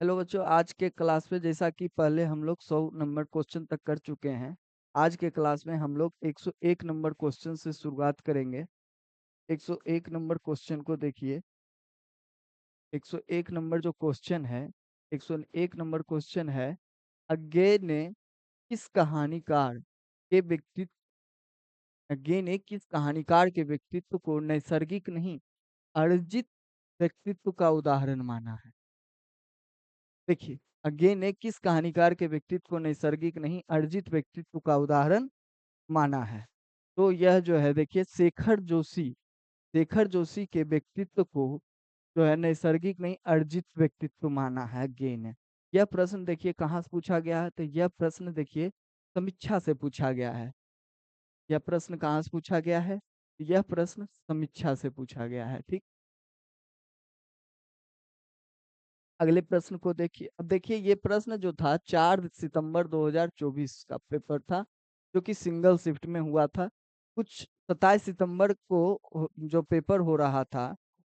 Hello बच्चों, आज के क्लास में जैसा कि पहले हम लोग 100 नंबर क्वेश्चन तक कर चुके हैं। आज के क्लास में हम लोग 101 नंबर क्वेश्चन से शुरुआत करेंगे। 101 नंबर क्वेश्चन को देखिए। 101 नंबर जो क्वेश्चन है, 101 नंबर क्वेश्चन है, अज्ञे ने किस कहानीकार के व्यक्तित्व अज्ञे ने किस कहानीकार के व्यक्तित्व को नैसर्गिक नहीं अर्जित व्यक्तित्व का उदाहरण माना है। देखिए, अज्ञे ने किस कहानीकार के व्यक्तित्व को नैसर्गिक नहीं अर्जित व्यक्तित्व का उदाहरण माना है। तो यह जो है, देखिए, शेखर जोशी के व्यक्तित्व को जो है नैसर्गिक नहीं अर्जित व्यक्तित्व माना है अज्ञे ने। यह प्रश्न देखिए कहाँ से पूछा गया है, तो यह प्रश्न देखिए समीक्षा से पूछा गया है। यह प्रश्न कहाँ से पूछा गया है? यह प्रश्न समीक्षा से पूछा गया है। ठीक, अगले प्रश्न को देखिए। अब देखिए, ये प्रश्न जो था 4 सितंबर 2024 का पेपर था, जो कि सिंगल शिफ्ट में हुआ था। कुछ 27 सितंबर को जो पेपर हो रहा था,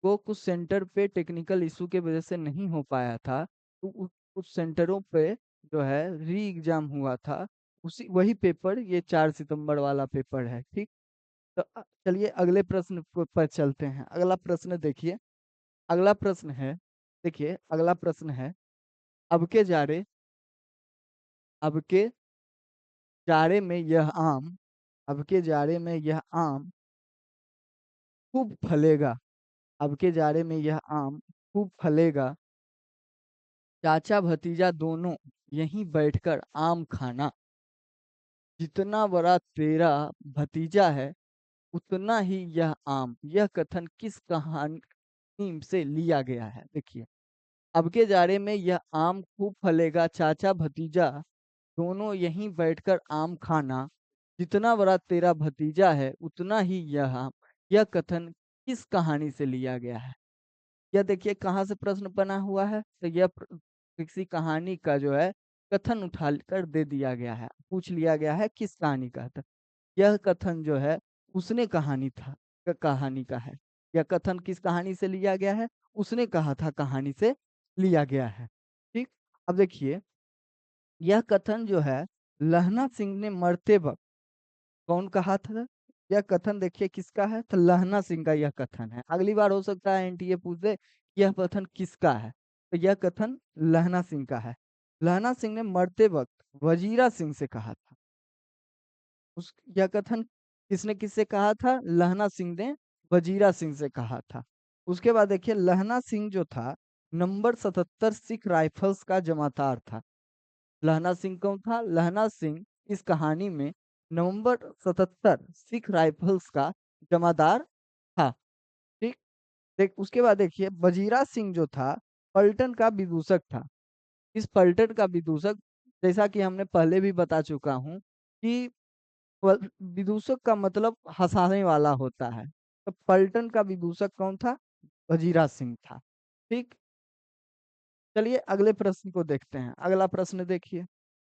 वो कुछ सेंटर पे टेक्निकल इशू के वजह से नहीं हो पाया था। तो कुछ सेंटरों पे जो है री एग्जाम हुआ था। उसी वही पेपर ये 4 सितंबर वाला पेपर है। ठीक, तो चलिए अगले प्रश्न पर चलते हैं। अगला प्रश्न देखिए। अगला प्रश्न है, देखिए अगला प्रश्न है, अब के जाड़े अब के जाड़े में यह आम अब के जाड़े में यह आम खूब फलेगा। अब के जाड़े में यह आम खूब फलेगा, चाचा भतीजा दोनों यहीं बैठकर आम खाना। जितना बड़ा तेरा भतीजा है उतना ही यह आम। यह कथन किस कहानी से लिया गया है? देखिए, अब के जाड़े में यह आम खूब फलेगा, चाचा भतीजा दोनों यहीं बैठकर आम खाना। जितना बड़ा तेरा भतीजा है उतना ही यह आम। यह कथन किस कहानी से लिया गया है? यह देखिए कहाँ से प्रश्न बना हुआ है, तो यह किसी कहानी का जो है कथन उठा कर दे दिया गया है। पूछ लिया गया है किस कहानी का था। यह कथन जो है उसने कहानी का है। यह कथन किस कहानी से लिया गया है? उसने कहा था कहानी से लिया गया है। ठीक, अब देखिए, यह कथन जो है लहना सिंह ने मरते वक्त कौन कहा था? यह कथन देखिए किसका है, तो लहना सिंह का यह कथन है। अगली बार हो सकता है एनटीए पूछ दे यह कथन किसका है, तो यह कथन लहना सिंह का है। लहना सिंह ने मरते वक्त वजीरा सिंह से कहा था। उस यह कथन किसने किससे कहा था? लहना सिंह ने वजीरा सिंह से कहा था। उसके बाद देखिए, लहना सिंह जो था नंबर 77 सिख राइफल्स का जमादार था। लहना सिंह कौन था? लहना सिंह इस कहानी में नवंबर 77 सिख राइफल्स का जमादार था। ठीक, देख उसके बाद देखिए, वजीरा सिंह जो था पलटन का विदूषक था। इस पलटन का विदूषक, जैसा कि हमने पहले भी बता चुका हूँ कि विदूषक का मतलब हंसाने वाला होता है। तो पलटन का विदूषक कौन था? वजीरा सिंह था। ठीक, चलिए अगले प्रश्न को देखते हैं। अगला प्रश्न देखिए।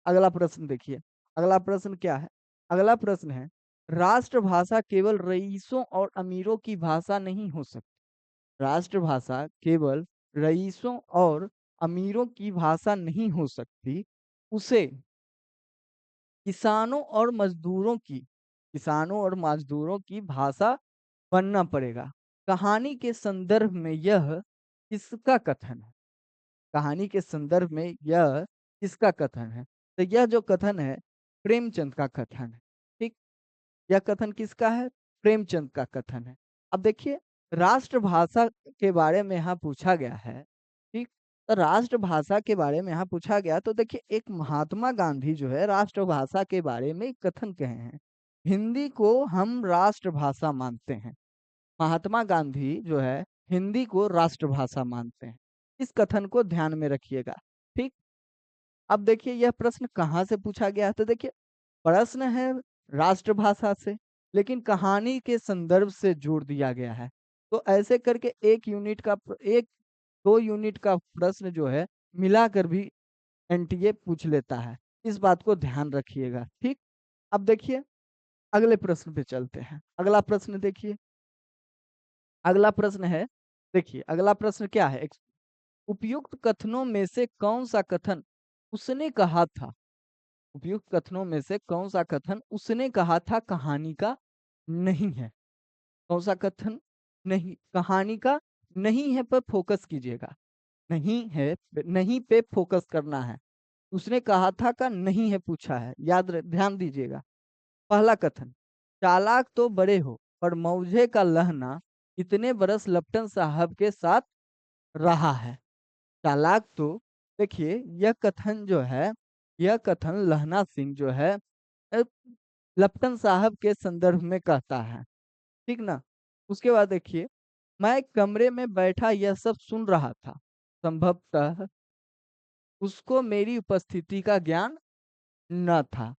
अगला प्रश्न देखिए। अगला प्रश्न क्या है? अगला प्रश्न है, राष्ट्रभाषा केवल रईसों और अमीरों की भाषा नहीं हो सकती। राष्ट्रभाषा केवल रईसों और अमीरों की भाषा नहीं हो सकती। उसे किसानों और मजदूरों की भाषा बनना पड़ेगा। कहानी के संदर्भ में यह किसका कथन है? कहानी के संदर्भ में यह किसका कथन है? तो यह जो कथन है प्रेमचंद का कथन है। ठीक, यह कथन किसका है? प्रेमचंद का कथन है। अब देखिए, राष्ट्रभाषा के बारे में यहाँ पूछा गया है। ठीक, तो राष्ट्रभाषा के बारे में यहाँ पूछा गया, तो देखिए एक महात्मा गांधी जो है राष्ट्रभाषा के बारे में एक कथन कहे हैं, हिंदी को हम राष्ट्रभाषा मानते हैं। महात्मा गांधी जो है हिंदी को राष्ट्रभाषा मानते हैं। इस कथन को ध्यान में रखिएगा। ठीक, अब देखिए यह प्रश्न कहाँ से पूछा गया है, तो देखिए प्रश्न है राष्ट्रभाषा से, लेकिन कहानी के संदर्भ से जोड़ दिया गया है। तो ऐसे करके एक 2 यूनिट का प्रश्न जो है मिलाकर भी एनटीए पूछ लेता है। इस बात को ध्यान रखिएगा। ठीक, अब देखिए अगले प्रश्न पे चलते हैं। अगला प्रश्न देखिए। अगला प्रश्न है, देखिए अगला प्रश्न क्या है? उपयुक्त कथनों में से कौन सा कथन उसने कहा था? उपयुक्त कथनों में से कौन सा कथन उसने कहा था कहानी का नहीं है? कौन सा कथन नहीं कहानी का नहीं है पर फोकस कीजिएगा। नहीं है नहीं पे फोकस करना है। उसने कहा था का नहीं है पूछा है, ध्यान दीजिएगा। पहला कथन, चालाक तो बड़े हो पर मौझे का लहना इतने बरस लपटन साहब के साथ रहा है। चालाक तो देखिए यह कथन जो है, यह कथन लहना सिंह जो है अ, लपटन साहब के संदर्भ में कहता है, ठीक ना। उसके बाद देखिए, मैं कमरे में बैठा यह सब सुन रहा था, संभवतः उसको मेरी उपस्थिति का ज्ञान न था।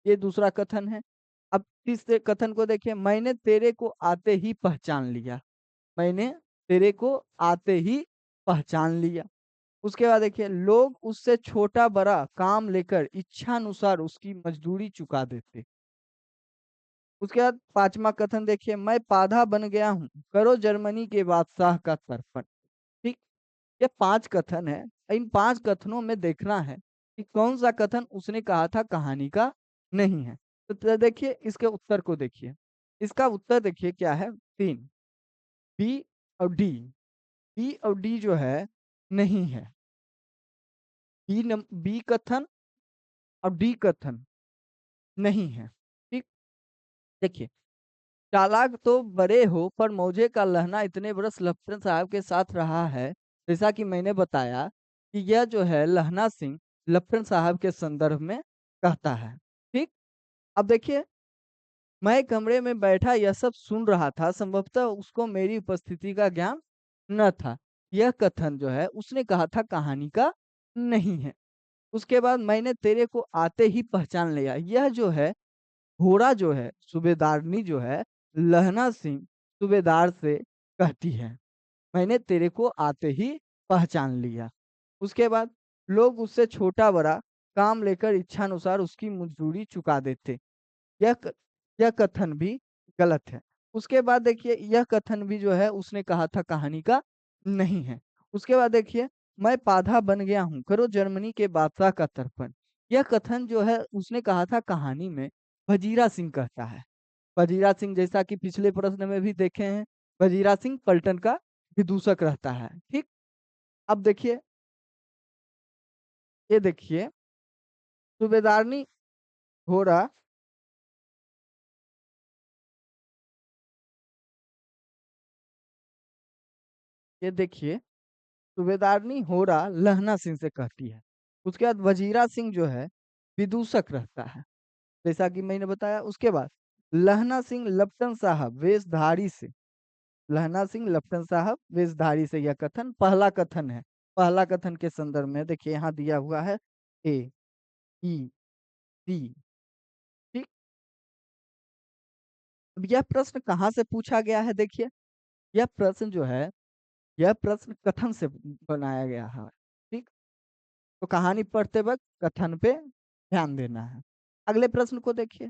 ये दूसरा कथन है। अब तीसरे कथन को देखिए, मैंने तेरे को आते ही पहचान लिया। मैंने तेरे को आते ही पहचान लिया। उसके बाद देखिए, लोग उससे छोटा बड़ा काम लेकर इच्छानुसार उसकी मजदूरी चुका देते। उसके बाद पांचवा कथन देखिए, मैं पाधा बन गया हूँ, करो जर्मनी के बादशाह का तर्पण। ठीक, ये 5 कथन है। इन 5 कथनों में देखना है कि कौन सा कथन उसने कहा था कहानी का नहीं है। तो देखिए इसके उत्तर को देखिए। इसका उत्तर देखिए क्या है? 3, बी और डी। बी और डी जो है नहीं है। बी कथन और डी कथन नहीं है। ठीक, देखिए, चालाक तो बड़े हो पर मौजे का लहना इतने बरस लफ्जन साहब के साथ रहा है। जैसा कि मैंने बताया कि यह जो है लहना सिंह लफ्जन साहब के संदर्भ में कहता है। ठीक, अब देखिए, मैं कमरे में बैठा यह सब सुन रहा था, संभवतः उसको मेरी उपस्थिति का ज्ञान न था। यह कथन जो है उसने कहा था कहानी का नहीं है। उसके बाद मैंने तेरे को आते ही पहचान लिया। यह जो है घोड़ा जो है सूबेदारनी जो है लहना सिंह सूबेदार से कहती है, मैंने तेरे को आते ही पहचान लिया। उसके बाद लोग उससे छोटा बड़ा काम लेकर इच्छानुसार उसकी मजदूरी चुका देते। यह क- यह कथन भी गलत है। उसके बाद देखिए, यह कथन भी जो है उसने कहा था कहानी का नहीं है। उसके बाद देखिए, मैं पाधा बन गया हूँ, करो जर्मनी के बादशाह का तर्पण। यह कथन जो है उसने कहा था कहानी में वजीरा सिंह कहता है। वजीरा सिंह जैसा कि पिछले प्रश्न में भी देखे हैं, वजीरा सिंह पलटन का विदूषक रहता है। ठीक, अब देखिए, ये देखिए, सूबेदारनी घोड़ा, ये देखिए, सूबेदारनी होरा लहना सिंह से कहती है। उसके बाद वजीरा सिंह जो है विदूषक रहता है, जैसा कि मैंने बताया। उसके बाद लहना सिंह लपटन साहब वेशधारी से, लहना सिंह लपटन साहब वेशधारी से, यह कथन पहला कथन है। पहला कथन के संदर्भ में देखिए यहाँ दिया हुआ है ए, ई, सी। ठीक, अब यह प्रश्न कहाँ से पूछा गया है? देखिए, यह प्रश्न जो है, यह प्रश्न कथन से बनाया गया है। ठीक, तो कहानी पढ़ते वक्त कथन पे ध्यान देना है। अगले प्रश्न को देखिए।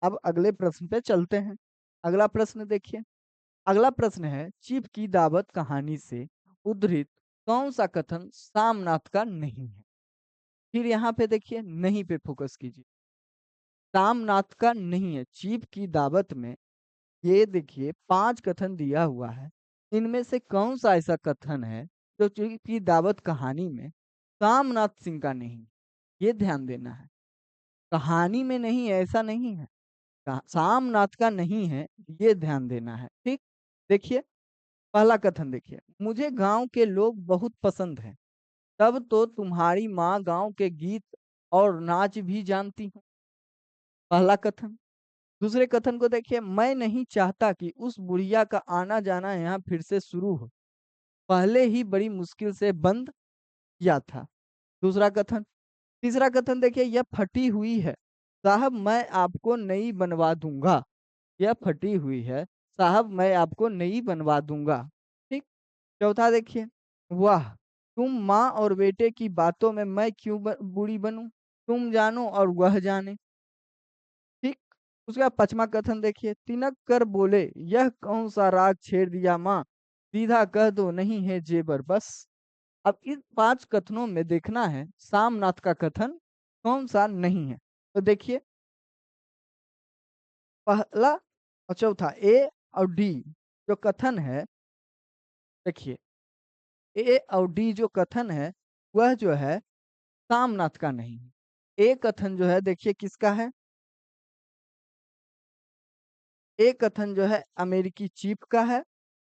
अब अगले प्रश्न पे चलते हैं। अगला प्रश्न देखिए। अगला प्रश्न है, चीफ की दावत कहानी से उद्धृत कौन सा कथन सामनाथ का नहीं है? फिर यहाँ पे देखिए नहीं पे फोकस कीजिए। सामनाथ का नहीं है। चीफ की दावत में ये देखिए 5 कथन दिया हुआ है। इनमें से कौन सा ऐसा कथन है जो चीफ की दावत कहानी में सामनाथ सिंह का नहीं? ये ध्यान देना है। कहानी में नहीं है ऐसा नहीं है, सामनाथ का नहीं है, ये ध्यान देना है। ठीक, देखिए, पहला कथन देखिए, मुझे गांव के लोग बहुत पसंद हैं, तब तो तुम्हारी माँ गांव के गीत और नाच भी जानती हूँ। पहला कथन। दूसरे कथन को देखिए, मैं नहीं चाहता कि उस बुढ़िया का आना जाना यहाँ फिर से शुरू हो, पहले ही बड़ी मुश्किल से बंद किया था। दूसरा कथन। तीसरा कथन देखिए, यह फटी हुई है, साहब मैं आपको नई बनवा दूंगा। यह फटी हुई है, साहब मैं आपको नई बनवा दूंगा। ठीक, चौथा देखिए, वाह, तुम माँ और बेटे की बातों में मैं क्यों बुरी बनूं, तुम जानो और वह जाने। ठीक, उसके बाद पांचवा कथन देखिए, तिनक कर बोले, यह कौन सा राग छेड़ दिया माँ, सीधा कह दो नहीं है जेबर बस। अब इन 5 कथनों में देखना है सामनाथ का कथन कौन-सा नहीं है। तो देखिए पहला और चौथा ए और डी जो कथन है, देखिए ए और डी जो कथन है, वह जो है सामनाथ का नहीं है। ए कथन जो है देखिए किसका है? ए कथन जो है अमेरिकी चीफ का है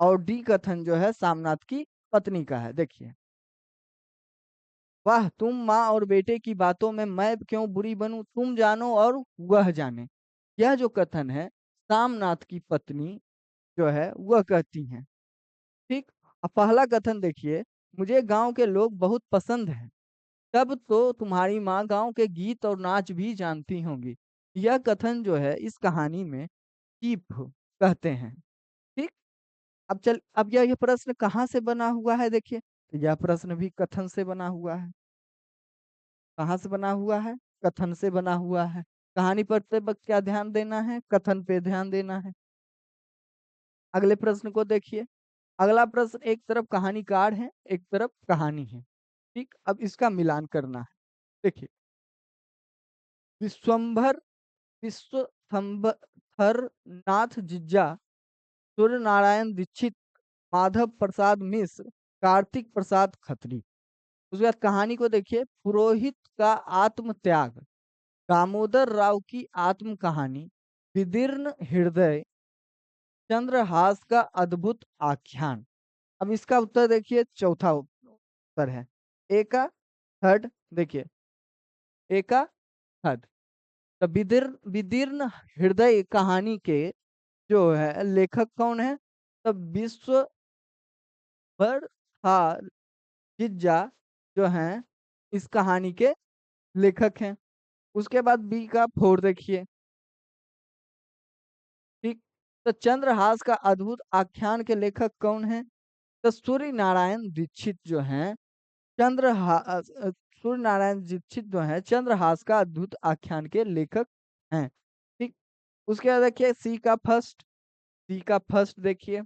और डी कथन जो है सामनाथ की पत्नी का है। देखिए, वाह! तुम माँ और बेटे की बातों में मैं क्यों बुरी बनूँ, तुम जानो और वह जाने। यह जो कथन है, सामनाथ की पत्नी जो है वह कहती हैं, ठीक? अब पहला कथन देखिए, मुझे गाँव के लोग बहुत पसंद हैं। तब तो तुम्हारी माँ गाँव के गीत और नाच भी जानती होंगी। यह कथन जो है इस कहानी में चीफ कहते हैं, ठीक? अब यह प्रश्न कहाँ से बना हुआ है देखिए, तो यह प्रश्न भी कथन से बना हुआ है। कहाँ से बना हुआ है? कथन से बना हुआ है। कहानी पढ़ते वक़्त क्या ध्यान देना है? कथन पे ध्यान देना है। अगले प्रश्न को देखिए। अगला प्रश्न एक तरफ कहानीकार है, एक तरफ कहानी है। ठीक? अब इसका मिलान करना है। देखिए, विश्वंभर विश्वथंभर नाथ जिज्जा, सूर्य नारायण दीक्षित, माधव प्रसाद मिश्र, कार्तिक प्रसाद खत्री। उसके बाद कहानी को देखिए, पुरोहित का आत्मत्याग, दामोदर राव की आत्म कहानी, विदीर्ण हृदय, चंद्रहास का अद्भुत आख्यान। अब इसका उत्तर देखिए, चौथा उत्तर है ए का थर्ड। देखिए ए का थर्ड। तो विदीर्ण हृदय कहानी के जो है लेखक कौन है? तो विश्व भर था जिज्जा जो हैं इस कहानी के लेखक हैं। उसके बाद बी का फोर देखिए, ठीक? तो चंद्रहास का अद्भुत आख्यान के लेखक कौन है? तो सूर्य नारायण दीक्षित जो हैं सूर्य नारायण दीक्षित जो है चंद्रहास का अद्भुत आख्यान के लेखक हैं, ठीक? उसके बाद देखिए सी का फर्स्ट देखिए,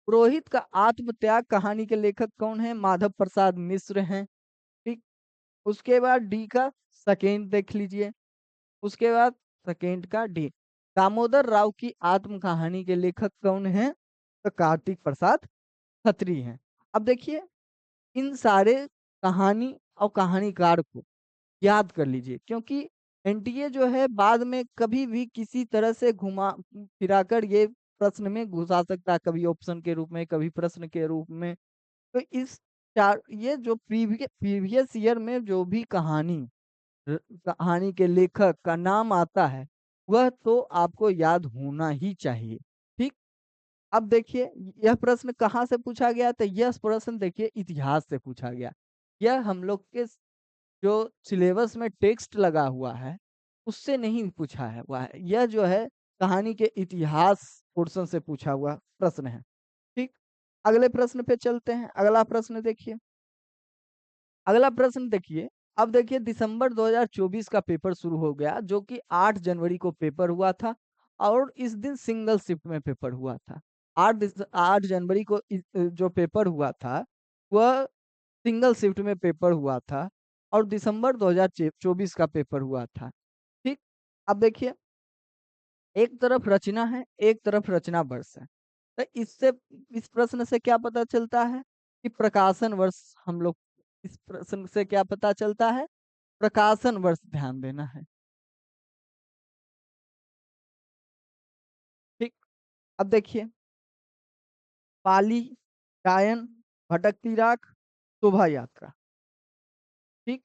पुरोहित का आत्मत्याग कहानी के लेखक कौन है? माधव प्रसाद मिश्र हैं, ठीक? उसके बाद डी का सेकेंड देख लीजिए। उसके बाद सेकेंड का डी, दामोदर राव की आत्म कहानी के लेखक कौन है? तो कार्तिक प्रसाद खत्री हैं। अब देखिए इन सारे कहानी और कहानीकार को याद कर लीजिए, क्योंकि एनटीए जो है बाद में कभी भी किसी तरह से घुमा फिराकर ये प्रश्न में घुसा सकता है, कभी ऑप्शन के रूप में, कभी प्रश्न के रूप में। तो इस चार ये जो प्रीवियस ईयर में जो भी कहानी के लेखक का नाम आता है, वह तो आपको याद होना ही चाहिए, ठीक? अब देखिए यह प्रश्न कहाँ से पूछा गया? तो यह प्रश्न देखिए इतिहास से पूछा गया। यह हम लोग के जो सिलेबस में टेक्स्ट लगा हुआ है, उससे नहीं पूछा है हुआ है। यह जो है कहानी के इतिहास पोर्शन से पूछा हुआ प्रश्न है, ठीक? अगले प्रश्न पे चलते हैं। अगला प्रश्न देखिए। अगला प्रश्न देखिए, अब देखिए दिसंबर 2024 का पेपर शुरू हो गया, जो कि 8 जनवरी को पेपर हुआ था और इस दिन सिंगल शिफ्ट में पेपर हुआ था। 8 जनवरी को जो पेपर हुआ था, वह सिंगल शिफ्ट में पेपर हुआ था और दिसंबर 2024 का पेपर हुआ था, ठीक? अब देखिए एक तरफ रचना है, एक तरफ रचना वर्ष है। तो इससे इस प्रश्न से क्या पता चलता है कि प्रकाशन वर्ष हम लोग इस प्रश्न से क्या पता चलता है? प्रकाशन वर्ष ध्यान देना है, ठीक? अब देखिए पाली, गायन, भटकती राख, शोभा यात्रा, ठीक?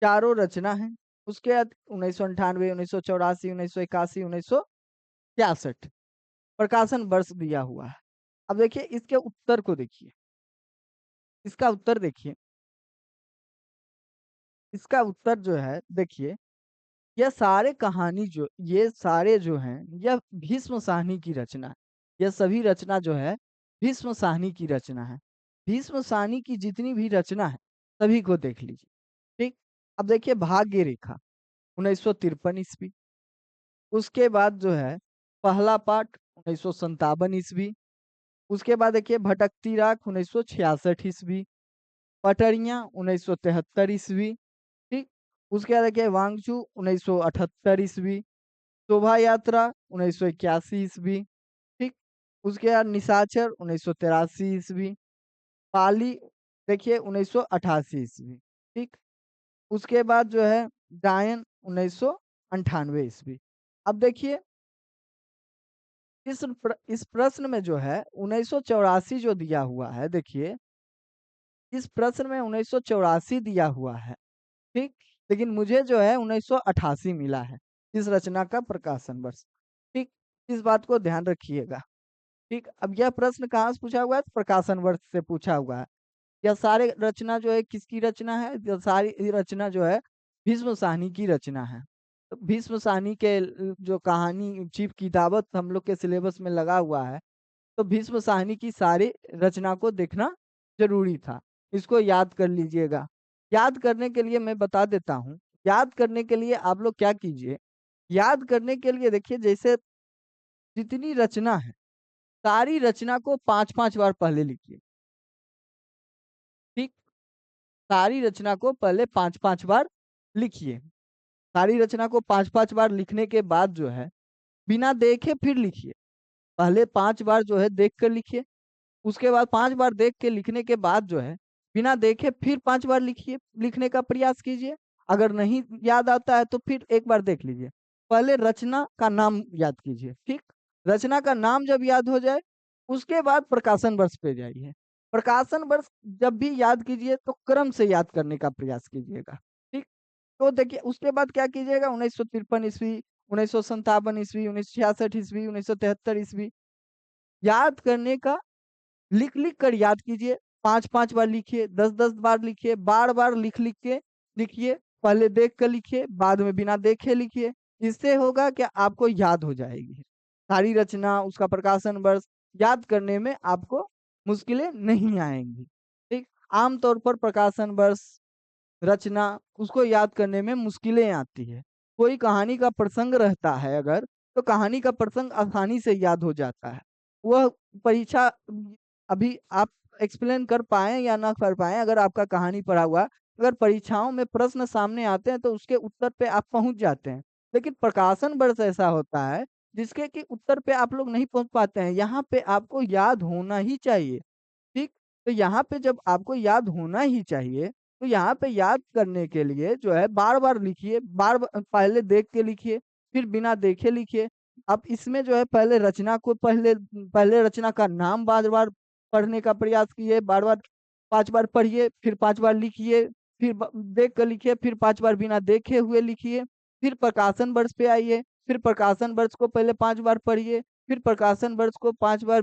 चारों रचना है। उसके बाद 1998, 1984, 1981, 1966 प्रकाशन वर्ष दिया हुआ है। अब देखिए इसके उत्तर को देखिए, इसका उत्तर देखिए, इसका उत्तर जो है देखिए, ये सारे जो हैं यह भीष्म साहनी की रचना है। यह सभी रचना जो है भीष्म साहनी की रचना है। भीष्म साहनी की जितनी भी रचना है सभी को देख लीजिए, ठीक? अब देखिए भाग्य रेखा 1953 ईस्वी। उसके बाद जो है पहला पाठ 1957 ईस्वी। उसके बाद देखिए भटकती राख 1966 ईस्वी, पटरियां 1973 ईस्वी। ठीक। उसके बाद देखिए वांगचू 1978 ईस्वी, शोभा यात्रा 1981 ईस्वी। ठीक। उसके बाद निशाचर 1983 ईस्वी, पाली देखिए 1988 ईस्वी। ठीक। उसके बाद जो है डायन 1998 ईस्वी। अब देखिए इस प्रश्न में जो है 1984 जो दिया हुआ है, देखिए इस प्रश्न में 1984 दिया हुआ है। ठीक। लेकिन मुझे जो है 1988 मिला है इस रचना का प्रकाशन वर्ष। ठीक। इस बात को ध्यान रखिएगा। ठीक। अब यह प्रश्न कहाँ से पूछा हुआ है? प्रकाशन वर्ष से पूछा हुआ है। यह सारे रचना जो है किसकी रचना है? यह सारी रचना जो है भीष्म साहनी की रचना है। तो भीष्म साहनी के जो कहानी चीफ किताबत हम लोग के सिलेबस में लगा हुआ है, तो भीष्म साहनी की सारी रचना को देखना जरूरी था। इसको याद कर लीजिएगा। याद करने के लिए मैं बता देता हूँ। याद करने के लिए आप लोग क्या कीजिए, याद करने के लिए देखिए जैसे जितनी रचना है, सारी रचना को 5-5 बार पहले लिखिए। ठीक। सारी रचना को पहले 5-5 बार लिखिए। सारी रचना को 5-5 बार लिखने के बाद जो है बिना देखे फिर लिखिए। पहले 5 बार जो है देख कर लिखिए। उसके बाद 5 बार देख के लिखने के बाद जो है बिना देखे फिर 5 बार लिखिए, लिखने का प्रयास कीजिए। अगर नहीं याद आता है तो फिर एक बार देख लीजिए। पहले रचना का नाम याद कीजिए। ठीक। रचना का नाम जब याद हो जाए उसके बाद प्रकाशन वर्ष पे जाइए। प्रकाशन वर्ष जब भी याद कीजिए तो क्रम से याद करने का प्रयास कीजिएगा। ठीक। तो देखिए उसके बाद क्या कीजिएगा, 1953 ईस्वी, 1957 ईस्वी, 1966 ईस्वी, 1973 ईस्वी, याद करने का लिख लिख कर याद कीजिए। 5-5 बार लिखिए, 10-10 बार लिखिए, बार बार लिख लिख के लिखिए। पहले देख कर लिखिए, बाद में बिना देखे लिखिए। इससे होगा कि आपको याद हो जाएगी सारी रचना, उसका प्रकाशन वर्ष। याद करने में आपको मुश्किलें नहीं आएंगी। ठीक। आमतौर पर प्रकाशन वर्ष, रचना, उसको याद करने में मुश्किलें आती है। कोई कहानी का प्रसंग रहता है अगर, तो कहानी का प्रसंग आसानी से याद हो जाता है। वह परीक्षा अभी आप एक्सप्लेन कर पाए या ना कर पाए, अगर आपका कहानी पढ़ा हुआ, अगर परीक्षाओं में प्रश्न सामने आते हैं तो उसके उत्तर पे आप पहुंच जाते हैं। लेकिन प्रकाशन वर्ष ऐसा होता है जिसके कि उत्तर पे आप लोग नहीं पहुंच पाते हैं। यहाँ पे आपको याद होना ही चाहिए। ठीक। तो यहाँ पे जब आपको याद होना ही चाहिए, तो यहाँ पे याद करने के लिए जो है बार बार लिखिए, पहले देख के लिखिए, फिर बिना देखे लिखिए। अब इसमें जो है पहले रचना को पहले पहले रचना का नाम बार बार पढ़ने का प्रयास कीजिए। बार बार 5 बार पढ़िए, फिर 5 बार लिखिए, फिर देख कर लिखिए, फिर 5 बार बिना देखे हुए लिखिए। फिर प्रकाशन वर्ष पे आइए, फिर प्रकाशन वर्ष को पहले 5 बार पढ़िए, फिर प्रकाशन वर्ष को 5 बार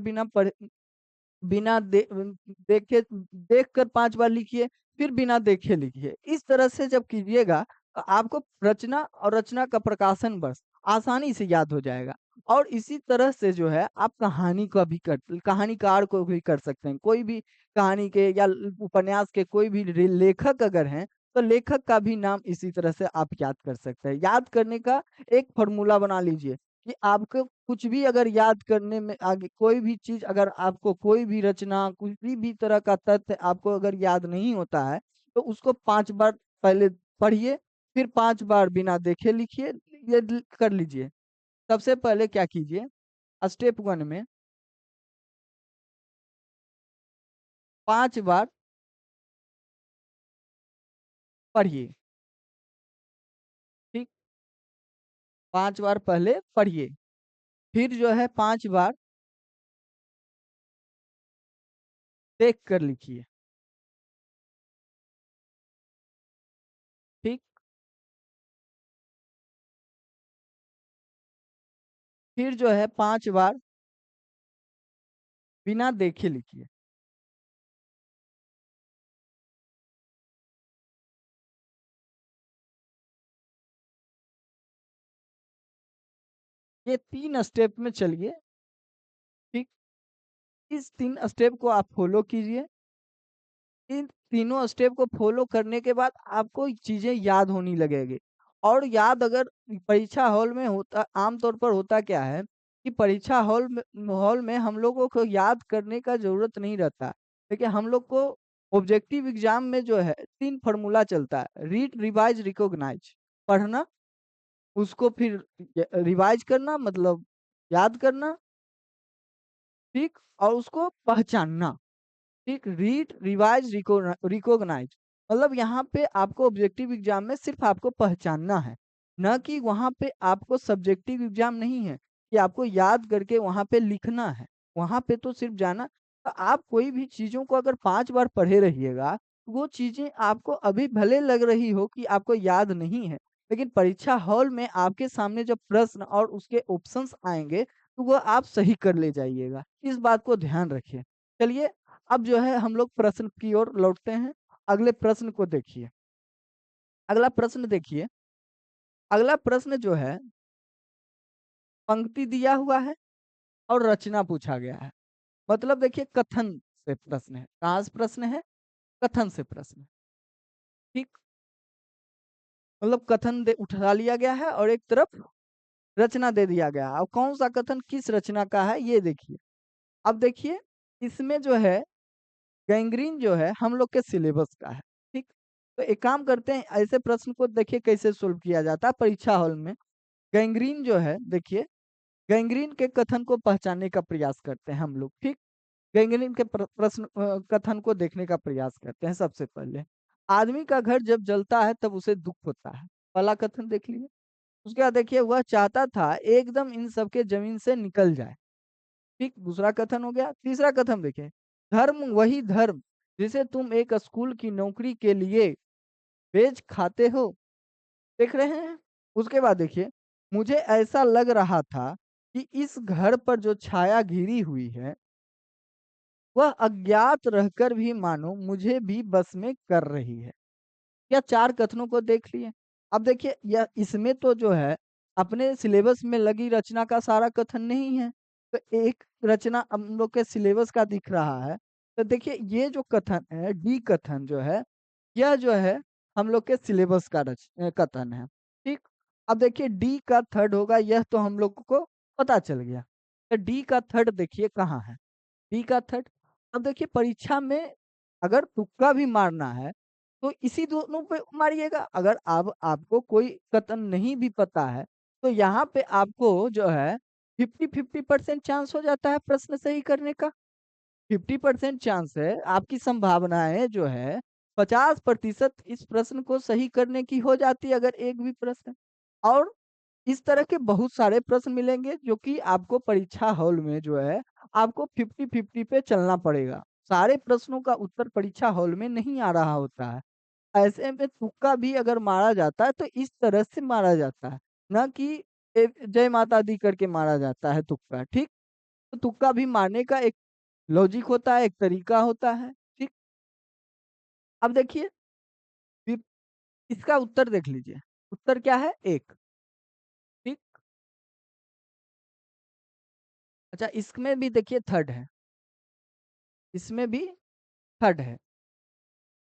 देखे देख कर 5 बार लिखिए, फिर बिना देखे लिखिए। इस तरह से जब कीजिएगा तो आपको रचना और रचना का प्रकाशन वर्ष आसानी से याद हो जाएगा। और इसी तरह से जो है आप कहानी का भी कर कहानीकार को भी कर सकते हैं। कोई भी कहानी के या उपन्यास के कोई भी लेखक अगर हैं, तो लेखक का भी नाम इसी तरह से आप याद कर सकते हैं। याद करने का एक फॉर्मूला बना लीजिए कि आपको कुछ भी अगर याद करने में आगे कोई भी चीज, अगर आपको कोई भी रचना, किसी भी तरह का तथ्य आपको अगर याद नहीं होता है, तो उसको 5 बार पहले पढ़िए, फिर 5 बार बिना देखे लिखिए। ये कर लीजिए। सबसे पहले क्या कीजिए, स्टेप 1 में 5 बार पढ़िए। ठीक। 5 बार पहले पढ़िए, फिर जो है 5 बार देख कर लिखिए। ठीक। फिर जो है 5 बार बिना देखे लिखिए। ये 3 स्टेप में चलिए। ठीक। इस 3 स्टेप को आप फॉलो कीजिए। इन तीनों स्टेप को फॉलो करने के बाद आपको चीजें याद होने लगेगी। और याद अगर परीक्षा हॉल में होता, आमतौर पर होता क्या है कि परीक्षा हॉल में हम लोगों को याद करने का ज़रूरत नहीं रहता। देखिए हम लोग को ऑब्जेक्टिव एग्ज़ाम में जो है 3 फ़ॉर्मूला चलता है, रीड, रिवाइज़, रिकॉग्नाइज़। पढ़ना, उसको फिर रिवाइज़ करना मतलब याद करना, ठीक? और उसको पहचानना। ठीक, रीड, रिवाइज, रिकॉग्नाइज मतलब यहाँ पे आपको ऑब्जेक्टिव एग्जाम में सिर्फ आपको पहचानना है, ना कि वहाँ पे आपको सब्जेक्टिव एग्जाम नहीं है कि आपको याद करके वहाँ पे लिखना है। वहाँ पे तो सिर्फ जाना। तो आप कोई भी चीज़ों को अगर 5 बार पढ़े रहिएगा, तो वो चीज़ें आपको अभी भले लग रही हो कि आपको याद नहीं है, लेकिन परीक्षा हॉल में आपके सामने जब प्रश्न और उसके ऑप्शंस आएँगे, तो वो आप सही कर ले जाइएगा। इस बात को ध्यान रखिए। चलिए अब जो है हम लोग प्रश्न की ओर लौटते हैं। अगले प्रश्न को देखिए। अगला प्रश्न देखिए, अगला प्रश्न जो है पंक्ति दिया हुआ है और रचना पूछा गया है। मतलब देखिए कथन से प्रश्न है। कहाँ से प्रश्न है? कथन से प्रश्न है। ठीक? मतलब कथन दे उठा लिया गया है और एक तरफ रचना दे दिया गया है। अब कौन-सा कथन किस रचना का है ये देखिए। अब देखिए इसमें जो है गैंग्रीन जो है हम लोग के सिलेबस का है। ठीक? तो एक काम करते हैं ऐसे प्रश्न को देखिए कैसे सोल्व किया जाता है परीक्षा हॉल में। गैंग्रीन जो है देखिए, गैंग्रीन के कथन को पहचानने का प्रयास करते हैं हम लोग, ठीक? गैंग्रीन के प्रश्न कथन को देखने का प्रयास करते हैं सबसे पहले। आदमी का घर जब जलता है तब उसे दुःख होता है। पहला कथन देख लीजिए। उसके बाद देखिए वह चाहता था एकदम इन सब के ज़मीन से निकल जाए, ठीक? दूसरा कथन हो गया। तीसरा कथन देखिए, धर्म वही धर्म जिसे तुम एक स्कूल की नौकरी के लिए बेच खाते हो। देख रहे हैं? उसके बाद देखिए, मुझे ऐसा लग रहा था कि इस घर पर जो छाया घिरी हुई है, वह अज्ञात रहकर भी मानो मुझे भी बस में कर रही है। या 4 कथनों को देख लिए। अब देखिए यह इसमें तो जो है अपने सिलेबस में लगी रचना का सारा कथन नहीं है। तो एक रचना हम लोग के सिलेबस का दिख रहा है। तो देखिए ये जो कथन है डी कथन जो है, यह जो है हम लोग के सिलेबस का कथन है। ठीक? अब देखिए डी का थर्ड होगा यह तो हम लोग को पता चल गया। तो डी का थर्ड देखिए कहाँ है? डी का थर्ड। अब देखिए परीक्षा में अगर तुक्का भी मारना है तो इसी दोनों पे मारिएगा। अगर आप आपको कोई कथन नहीं भी पता है तो यहाँ पे आपको जो है 50-50% चांस हो जाता है प्रश्न सही करने का। 50% चांस है आपकी संभावनाएं जो है 50% इस प्रश्न को सही करने की हो जाती है अगर एक भी प्रश्न। और इस तरह के बहुत सारे प्रश्न मिलेंगे जो कि आपको परीक्षा हॉल में जो है आपको 50-50 पे चलना पड़ेगा। सारे प्रश्नों का उत्तर परीक्षा हॉल में नहीं आ रहा होता है। ऐसे में तुक्का भी अगर मारा जाता है तो इस तरह से मारा जाता है, ना कि जय माता दी करके मारा जाता है तुक्का, ठीक? तो तुक्का भी मारने का एक लॉजिक होता है, एक तरीका होता है, ठीक? अब देखिए फिर इसका उत्तर देख लीजिए। उत्तर क्या है? 1, ठीक? अच्छा इसमें भी देखिए थर्ड है, इसमें भी थर्ड है।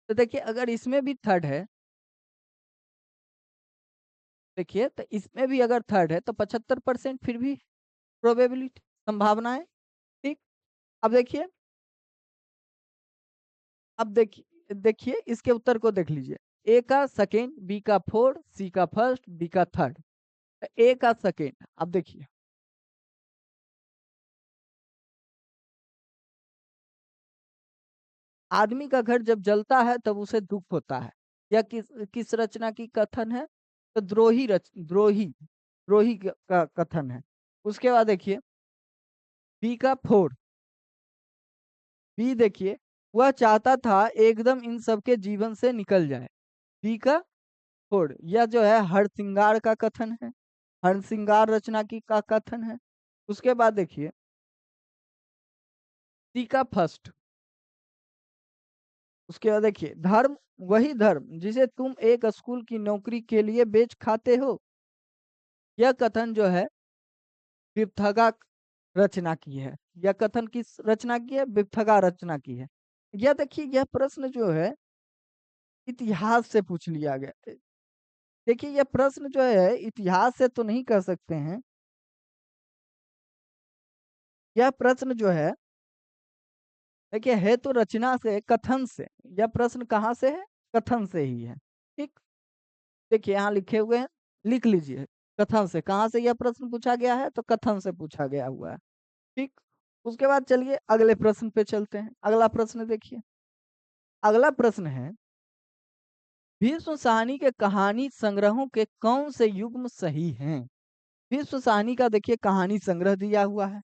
तो देखिए अगर इसमें भी थर्ड है, देखिए तो इसमें भी अगर थर्ड है तो 75% फिर भी प्रोबेबिलिटी संभावना है, ठीक? अब देखिए अब देखिए देखिए इसके उत्तर को देख लीजिए। ए का सेकंड, बी का फोर्थ, सी का फर्स्ट, डी का थर्ड। ए का सेकंड अब देखिए आदमी का घर जब जलता है तब उसे दुःख होता है। यह किस किस रचना की कथन है? तो द्रोही का कथन है। उसके बाद देखिए बी का फोर्थ, बी देखिए वह चाहता था एकदम इन सब के जीवन से निकल जाए। बी का फोर्थ यह जो है हरसिंगार का कथन है। हरसिंगार रचना की का कथन है। उसके बाद देखिए सी का फर्स्ट, उसके बाद देखिए धर्म वही धर्म जिसे तुम एक स्कूल की नौकरी के लिए बेच खाते हो। यह कथन जो है विपथगा रचना की है। यह कथन किस रचना की है? विपथगा रचना की है। यह देखिए यह प्रश्न जो है इतिहास से पूछ लिया गया है। देखिए यह प्रश्न जो है इतिहास से तो नहीं कर सकते हैं। यह प्रश्न जो है देखिए है तो रचना से, कथन से। यह प्रश्न कहाँ से है? कथन से ही है। ठीक? देखिए यहाँ लिखे हुए हैं, लिख लीजिए। कथन से, कहाँ से यह प्रश्न पूछा गया है? तो कथन से पूछा गया हुआ है। ठीक? उसके बाद चलिए अगले प्रश्न पे चलते हैं। अगला प्रश्न देखिए। अगला प्रश्न है, भीष्म साहनी के कहानी संग्रहों के कौन से युग्म सही हैं? भीष्म साहनी का देखिए कहानी संग्रह दिया हुआ है।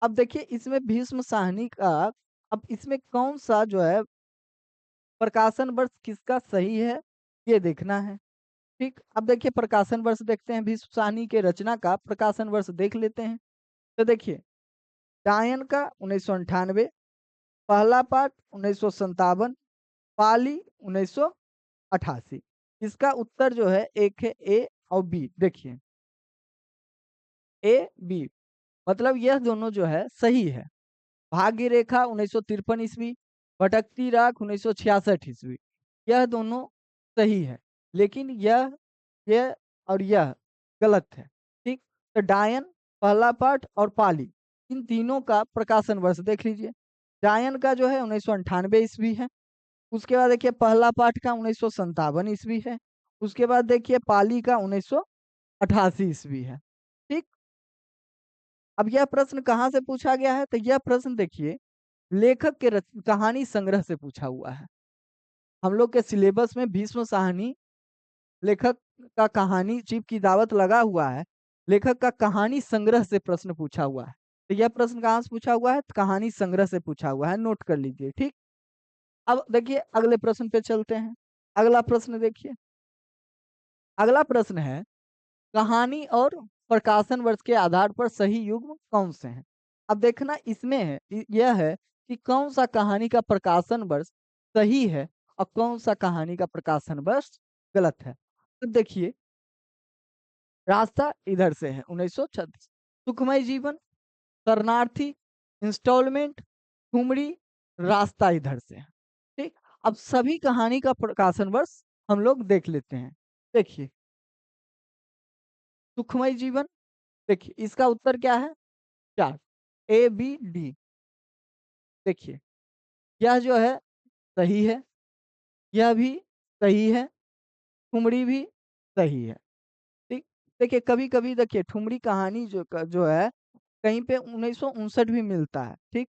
अब देखिए इसमें भीष्म साहनी का, अब इसमें कौन सा जो है प्रकाशन वर्ष किसका सही है, ये देखना है। ठीक? अब देखिए प्रकाशन वर्ष देखते हैं, भीष्म साहनी के रचना का प्रकाशन वर्ष देख लेते हैं। तो देखिए डायन का 1998, पहला पाठ 1957, पाली 1988। इसका उत्तर जो है एक है ए और बी। देखिए ए बी, मतलब यह दोनों जो है सही है। भाग्य रेखा 1953 ईस्वी, भटकती राख 1966 ईस्वी, यह दोनों सही है। लेकिन यह और यह गलत है। ठीक? तो डायन, पहला पाठ और पाली, इन तीनों का प्रकाशन वर्ष देख लीजिए। डायन का जो है 1998 ईस्वी है। उसके बाद देखिए पहला पाठ का 1957 ईस्वी है। उसके बाद देखिए पाली का 1988 ईस्वी है। ठीक? अब यह प्रश्न कहाँ से पूछा गया है? तो यह प्रश्न देखिए लेखक के कहानी संग्रह से पूछा हुआ है। हम लोग के सिलेबस में भीष्म साहनी लेखक का कहानी चीफ की दावत लगा हुआ है। लेखक का कहानी संग्रह से प्रश्न पूछा हुआ है। तो यह प्रश्न कहाँ से पूछा हुआ है? तो कहानी संग्रह से पूछा हुआ है, नोट कर लीजिए। ठीक? अब देखिए अगले प्रश्न पे चलते हैं। अगला प्रश्न देखिए। अगला प्रश्न है, कहानी और प्रकाशन वर्ष के आधार पर सही युग्म कौन से हैं? अब देखना इसमें है, यह है कि कौन सा कहानी का प्रकाशन वर्ष सही है और कौन सा कहानी का प्रकाशन वर्ष गलत है। तो देखिए रास्ता इधर से है 1936, सुखमय जीवन, शरणार्थी, इंस्टॉलमेंट, ठुमरी, रास्ता इधर से है। ठीक? अब सभी कहानी का प्रकाशन वर्ष हम लोग देख लेते हैं। देखिए सुखमय जीवन, देखिए इसका उत्तर क्या है? 4, ए बी डी। देखिए यह जो है सही है, यह भी सही है, ठुमरी भी सही है। ठीक? देखिए कभी कभी देखिए ठुमरी कहानी जो है कहीं पे 1959 भी मिलता है। ठीक?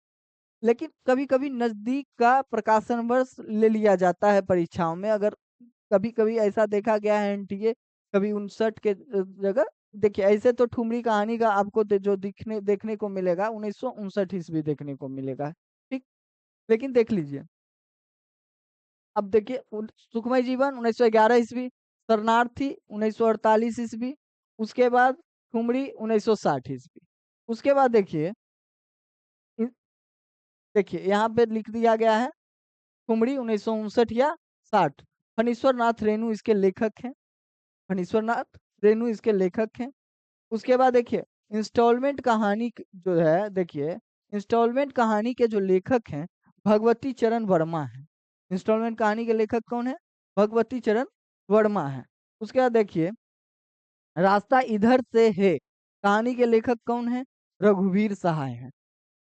लेकिन कभी कभी नजदीक का प्रकाशन वर्ष ले लिया जाता है परीक्षाओं में। अगर कभी कभी ऐसा देखा गया है एनटीए, कभी 59 के जगह। देखिए ऐसे तो ठुमरी कहानी का आपको जो दिखने देखने को मिलेगा 1959 ईस्वी देखने को मिलेगा। ठीक? लेकिन देख लीजिए, अब देखिए सुखमय जीवन 1911 ईस्वी, शरणार्थी 1948 ईस्वी, उसके बाद ठुमरी 1960 ईस्वी। उसके बाद देखिए देखिए यहाँ पे लिख दिया गया है ठुमरी 1959 या 60। फणीश्वर नाथ रेणु इसके लेखक हैं। फणीश्वर नाथ रेणु इसके लेखक हैं। उसके बाद देखिए इंस्टॉलमेंट कहानी जो है, देखिए इंस्टॉलमेंट कहानी के जो लेखक हैं भगवती चरण वर्मा हैं। इंस्टॉलमेंट कहानी के लेखक कौन है? भगवती चरण वर्मा है। उसके बाद देखिए रास्ता इधर से है कहानी के लेखक कौन है? रघुवीर सहाय हैं।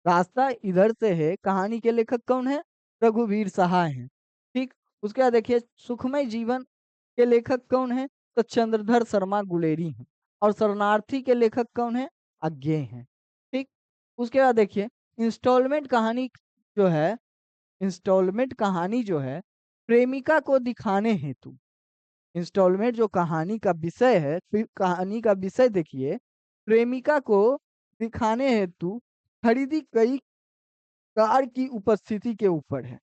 रास्ता इधर से है कहानी के लेखक कौन है? रघुवीर सहाय हैं। ठीक? उसके बाद देखिए सुखमय जीवन के लेखक कौन है? तो चंद्रधर शर्मा गुलेरी हैं। और शरणार्थी के लेखक कौन है? अज्ञे हैं। ठीक? उसके बाद देखिए इंस्टॉलमेंट कहानी जो है, इंस्टॉलमेंट कहानी जो है प्रेमिका को दिखाने हेतु, इंस्टॉलमेंट जो कहानी का विषय है, फिर कहानी का विषय देखिए प्रेमिका को दिखाने हेतु खरीदी गई कार की उपस्थिति के ऊपर है।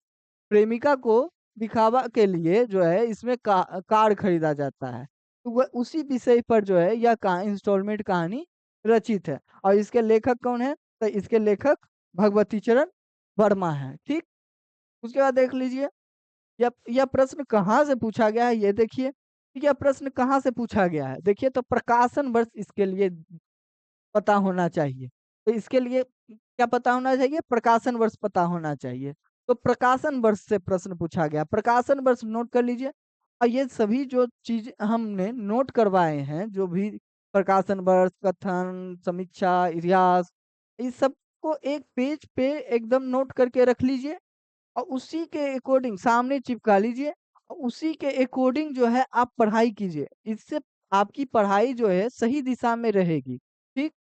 प्रेमिका को दिखावा के लिए जो है इसमें कार खरीदा जाता है। तो वह उसी विषय पर जो है यह इंस्टॉलमेंट कहानी रचित है। और इसके लेखक कौन है? तो इसके लेखक भगवती चरण वर्मा है। ठीक? उसके बाद देख लीजिए यह प्रश्न कहाँ से पूछा गया है, ये देखिए। यह प्रश्न कहाँ से पूछा गया है? देखिए तो प्रकाशन वर्ष इसके लिए पता होना चाहिए। तो इसके लिए क्या पता होना चाहिए? प्रकाशन वर्ष पता होना चाहिए। तो प्रकाशन वर्ष से प्रश्न पूछा गया। प्रकाशन वर्ष नोट कर लीजिए। और ये सभी जो चीज हमने नोट करवाए हैं, जो भी प्रकाशन वर्ष, कथन, समीक्षा, इतिहास, ये सब को एक पेज पे एकदम नोट करके रख लीजिए और उसी के अकॉर्डिंग सामने चिपका लीजिए और उसी के अकॉर्डिंग जो है आप पढ़ाई कीजिए। इससे आपकी पढ़ाई जो है सही दिशा में रहेगी, ठीक?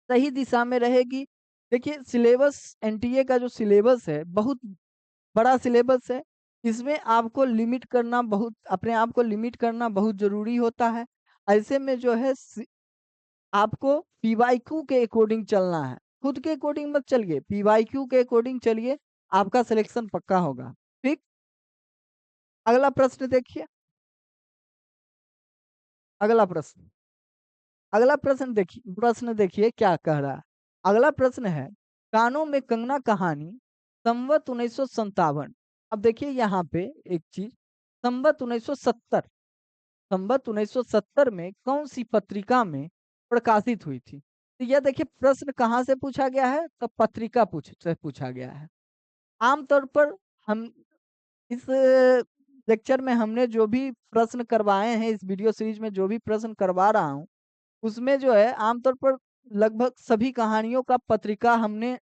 सही दिशा में रहेगी। देखिए सिलेबस एनटीए का जो सिलेबस है बहुत बड़ा सिलेबस है। इसमें आपको लिमिट करना बहुत अपने आप को लिमिट करना बहुत ज़रूरी होता है। ऐसे में जो है आपको पीवाईक्यू के अकॉर्डिंग चलना है। खुद के अकॉर्डिंग मत चलिए, पीवाईक्यू के अकॉर्डिंग चलिए, आपका सिलेक्शन पक्का होगा। ठीक? अगला प्रश्न देखिए, अगला प्रश्न। अगला प्रश्न देखिए क्या कह रहा है। अगला प्रश्न है, कानों में कंगना कहानी संवत 1957। अब देखिए यहाँ पे एक चीज, संवत 1970, संवत 1970 में कौन सी पत्रिका में प्रकाशित हुई थी? तो यह देखिए प्रश्न कहाँ से पूछा गया है, तो पत्रिका से पूछा गया है। आमतौर पर हम इस लेक्चर में हमने जो भी प्रश्न करवाए हैं, इस वीडियो सीरीज में जो भी प्रश्न करवा रहा हूँ, उसमें जो है आमतौर पर लगभग सभी कहानियों का पत्रिका हमने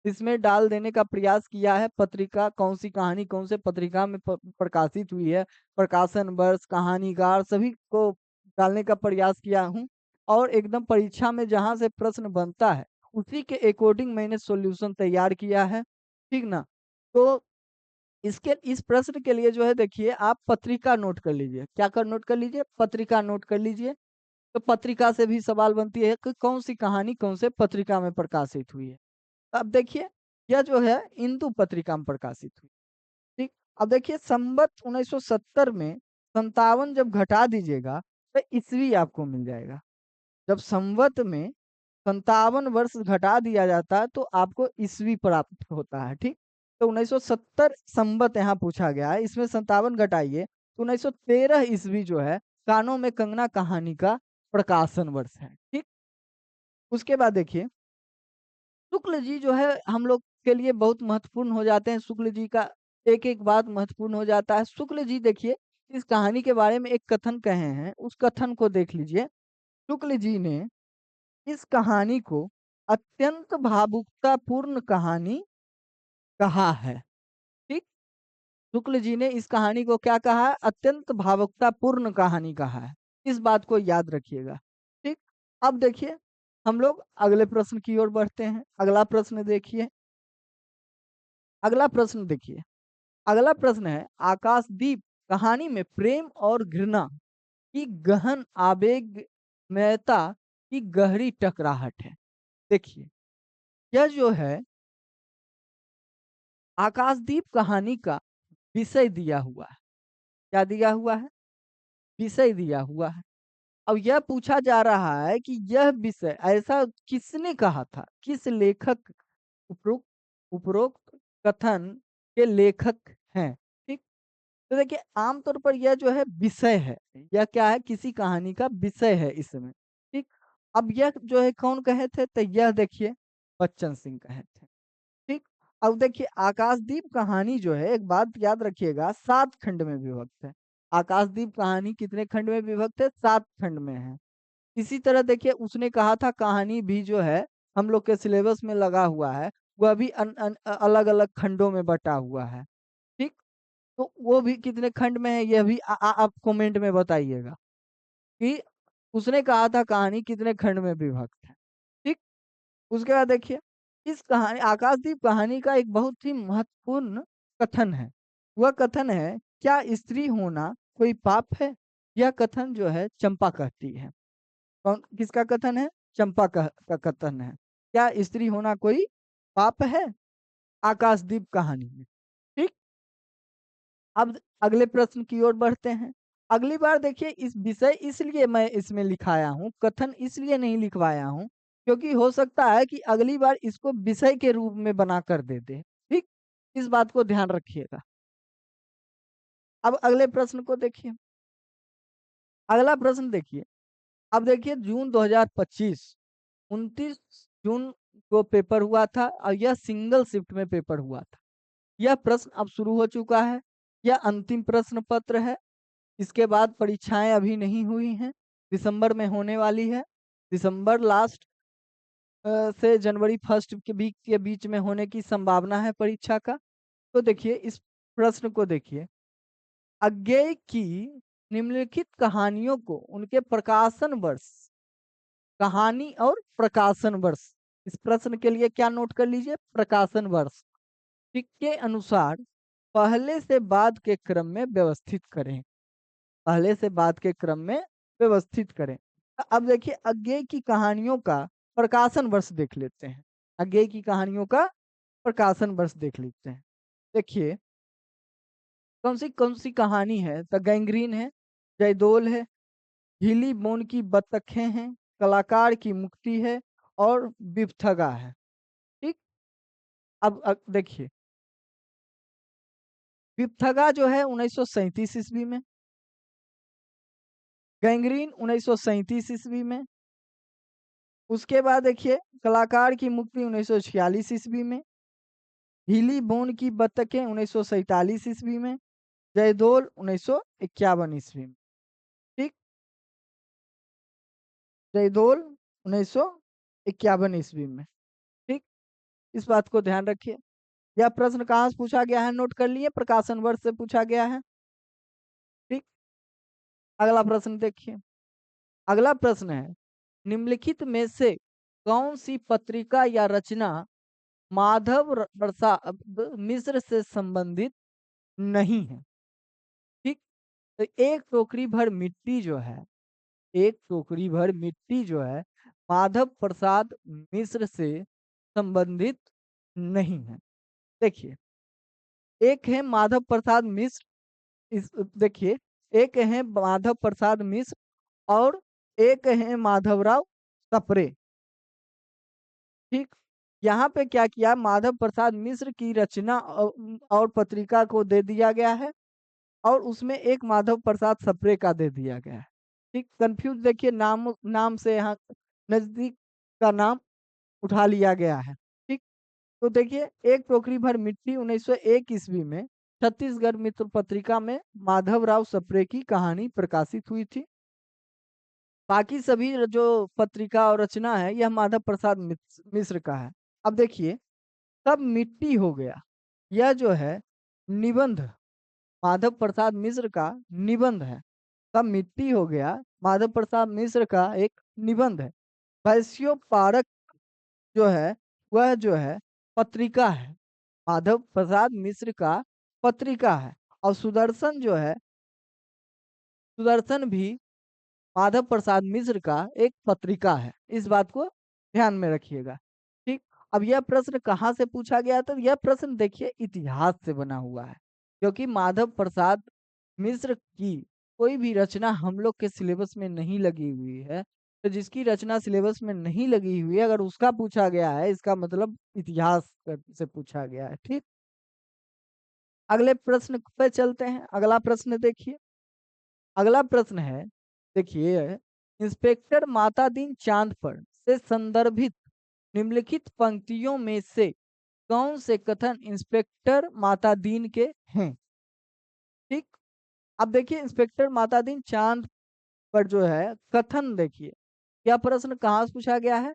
इसमें डाल देने का प्रयास किया है। पत्रिका कौन सी कहानी कौन से पत्रिका में प्रकाशित हुई है, प्रकाशन वर्ष, कहानीकार, सभी को डालने का प्रयास किया हूँ। और एकदम परीक्षा में जहाँ से प्रश्न बनता है उसी के अकॉर्डिंग मैंने सॉल्यूशन तैयार किया है, ठीक ना? तो इस प्रश्न के लिए जो है देखिए आप पत्रिका नोट कर लीजिए। क्या कर नोट कर लीजिए? पत्रिका नोट कर लीजिए। तो पत्रिका से भी सवाल बनती है कि कौन सी कहानी कौन से पत्रिका में प्रकाशित हुई है। अब देखिए यह जो है इंदु पत्रिका में प्रकाशित हुई। ठीक। अब देखिए संवत 1970 में 57 जब घटा दीजिएगा तो ईस्वी आपको मिल जाएगा। जब संवत में 57 वर्ष घटा दिया जाता है तो आपको ईस्वी प्राप्त होता है। ठीक। तो 1970 संवत यहाँ पूछा गया है, इसमें 57 घटाइए तो 1913 ईस्वी जो है कानों में कंगना कहानी का प्रकाशन वर्ष है। ठीक। उसके बाद देखिए शुक्ल जी जो है हम लोग के लिए बहुत महत्वपूर्ण हो जाते हैं। शुक्ल जी का एक एक बात महत्वपूर्ण हो जाता है। शुक्ल जी देखिए इस कहानी के बारे में एक कथन कहे हैं, उस कथन को देख लीजिए। शुक्ल जी ने इस कहानी को अत्यंत भावुकतापूर्ण कहानी कहा है। ठीक। शुक्ल जी ने इस कहानी को क्या कहा है? अत्यंत भावुकतापूर्ण कहानी कहा है। इस बात को याद रखिएगा। ठीक। अब देखिए हम लोग अगले प्रश्न की ओर बढ़ते हैं। अगला प्रश्न देखिए, अगला प्रश्न देखिए। अगला प्रश्न है, आकाशदीप कहानी में प्रेम और घृणा की गहन आवेगमयता की गहरी टकराहट है। देखिए यह जो है आकाशदीप कहानी का विषय दिया हुआ है। क्या दिया हुआ है? विषय दिया हुआ है। अब यह पूछा जा रहा है कि यह विषय ऐसा किसने कहा था, किस लेखक उपरोक्त उपरोक्त कथन के लेखक हैं। ठीक। तो देखिए आमतौर पर यह जो है विषय है, यह क्या है? किसी कहानी का विषय है इसमें। ठीक। अब यह जो है कौन कहे थे? तो यह देखिए बच्चन सिंह कहे थे। ठीक। अब देखिए आकाशदीप कहानी जो है, एक बात याद रखिएगा, 7 खंड में विभक्त है। आकाशदीप कहानी कितने खंड में विभक्त है? 7 खंड में है। इसी तरह देखिए उसने कहा था कहानी भी जो है हम लोग के सिलेबस में लगा हुआ है, वह भी अलग अलग खंडों में बटा हुआ है। ठीक। तो वो भी कितने खंड में है यह भी आप कमेंट में बताइएगा कि उसने कहा था कहानी कितने खंड में विभक्त है। ठीक। उसके बाद देखिए इस कहानी आकाशदीप कहानी का एक बहुत ही महत्वपूर्ण कथन है। वह कथन है, क्या स्त्री होना कोई पाप है? यह कथन जो है चंपा कहती है। कौन किसका कथन है? चंपा का कथन है। क्या स्त्री होना कोई पाप है? आकाशदीप कहानी में। ठीक। अब अगले प्रश्न की ओर बढ़ते हैं। अगली बार देखिए इस विषय इसलिए मैं इसमें लिखाया हूँ, कथन इसलिए नहीं लिखवाया हूँ क्योंकि हो सकता है कि अगली बार इसको विषय के रूप में बना कर दे दे। ठीक। इस बात को ध्यान रखिएगा। अब अगले प्रश्न को देखिए। अगला प्रश्न देखिए। अब देखिए जून 2025, 29 जून को पेपर हुआ था और यह सिंगल शिफ्ट में पेपर हुआ था। यह प्रश्न अब शुरू हो चुका है। यह अंतिम प्रश्न पत्र है। इसके बाद परीक्षाएं अभी नहीं हुई हैं, दिसंबर में होने वाली है। दिसंबर लास्ट से जनवरी 1 के बीच में होने की संभावना है परीक्षा का। तो देखिए इस प्रश्न को देखिए, अज्ञेय की निम्नलिखित कहानियों को उनके प्रकाशन वर्ष, कहानी और प्रकाशन वर्ष, इस प्रश्न के लिए क्या नोट कर लीजिए, प्रकाशन वर्ष, ठीक के अनुसार पहले से बाद के क्रम में व्यवस्थित करें। पहले से बाद के क्रम में व्यवस्थित करें। अब देखिए अज्ञेय की कहानियों का प्रकाशन वर्ष देख लेते हैं। अज्ञेय की कहानियों का प्रकाशन वर्ष देख लेते हैं। देखिए कौन सी कहानी है, द गैंग्रीन है, जयदोल है, हिली बोन की बतखें हैं, कलाकार की मुक्ति है और बिपथगा है। ठीक। अब देखिए बिपथगा जो है 1937 ईस्वी में, गैंग्रीन 1937 ईस्वी में, उसके बाद देखिए कलाकार की मुक्ति 1946 ईस्वी में, हिली बोन की बतखें 1947 ईस्वी में, जयदोल 1951 ईस्वी में। ठीक। जयदोल 1951 ईस्वी में। ठीक। इस बात को ध्यान रखिए। यह प्रश्न कहाँ से पूछा गया है, नोट कर लिए, प्रकाशन वर्ष से पूछा गया है। ठीक। अगला प्रश्न देखिए। अगला प्रश्न है, निम्नलिखित में से कौन सी पत्रिका या रचना माधव प्रसाद मिश्र से संबंधित नहीं है। ठीक। तो एक टोकरी भर मिट्टी जो है, एक टोकरी भर मिट्टी जो है माधव प्रसाद मिश्र से संबंधित नहीं है। देखिए एक है माधव प्रसाद मिश्र, इस देखिए एक है माधव प्रसाद मिश्र और एक है माधवराव सप्रे। ठीक। यहाँ पे क्या किया, माधव प्रसाद मिश्र की रचना और पत्रिका को दे दिया गया है और उसमें एक माधव प्रसाद सप्रे का दे दिया गया है। ठीक। कंफ्यूज देखिए, नाम नाम से यहाँ नजदीक का नाम उठा लिया गया है। ठीक। तो देखिए एक टोकरी भर मिट्टी 1901 ईस्वी में छत्तीसगढ़ मित्र पत्रिका में माधवराव सप्रे की कहानी प्रकाशित हुई थी। बाकी सभी जो पत्रिका और रचना है यह माधव प्रसाद मिश्र का है। अब देखिए सब मिट्टी हो गया, यह जो है निबंध माधव प्रसाद मिश्र का निबंध है। सब मिट्टी हो गया माधव प्रसाद मिश्र का एक निबंध है। वैश्योपारक जो है वह जो है पत्रिका है, माधव प्रसाद मिश्र का पत्रिका है। और सुदर्शन जो है, सुदर्शन भी माधव प्रसाद मिश्र का एक पत्रिका है। इस बात को ध्यान में रखिएगा। ठीक। अब यह प्रश्न कहाँ से पूछा गया, तो यह प्रश्न देखिए इतिहास से बना हुआ है, क्योंकि माधव प्रसाद मिश्र की कोई भी रचना हम लोग के सिलेबस में नहीं लगी हुई है। तो जिसकी रचना सिलेबस में नहीं लगी हुई है अगर उसका पूछा गया है, इसका मतलब इतिहास से पूछा गया है। ठीक। अगले प्रश्न पे चलते हैं। अगला प्रश्न देखिए। अगला प्रश्न है, देखिए इंस्पेक्टर माता दीन चांद पर से संदर्भित निम्नलिखित पंक्तियों में से कौन से कथन इंस्पेक्टर माता दीन के हैं। ठीक। अब देखिए इंस्पेक्टर माता दीन चांद पर जो है कथन, देखिए यह प्रश्न कहाँ से पूछा गया है,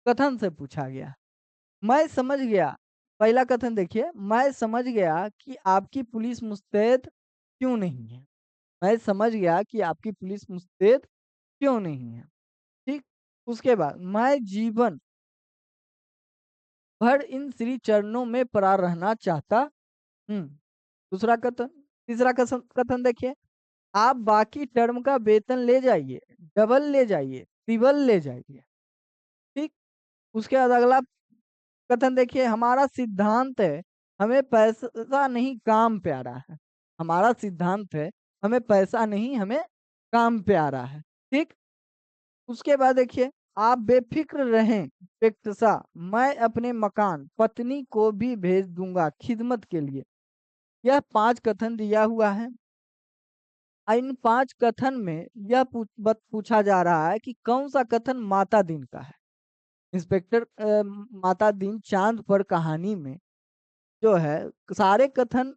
कथन से पूछा गया। मैं समझ गया, पहला कथन देखिए, मैं समझ गया कि आपकी पुलिस मुस्तैद क्यों नहीं है। मैं समझ गया कि आपकी पुलिस मुस्तैद क्यों नहीं है। ठीक। उसके बाद मैं जीवन भर इन श्री चरणों में पड़ा रहना चाहता हूँ। दूसरा कथन, तीसरा कथन कथन देखिए, आप बाकी टर्म का वेतन ले जाइए, डबल ले जाइए, ट्रिबल ले जाइए। ठीक। उसके बाद अगला कथन देखिए, हमारा सिद्धांत है हमें पैसा नहीं काम प्यारा है। हमारा सिद्धांत है हमें पैसा नहीं, हमें काम प्यारा है। ठीक। उसके बाद देखिए, आप बेफिक्र रहें बेख्तसा, मैं अपने मकान पत्नी को भी भेज दूंगा खिदमत के लिए। यह 5 कथन दिया हुआ है। इन 5 कथन में यह पूछा जा रहा है कि कौन सा कथन माता दीन का है। इंस्पेक्टर माता दीन चांद पर कहानी में जो है सारे कथन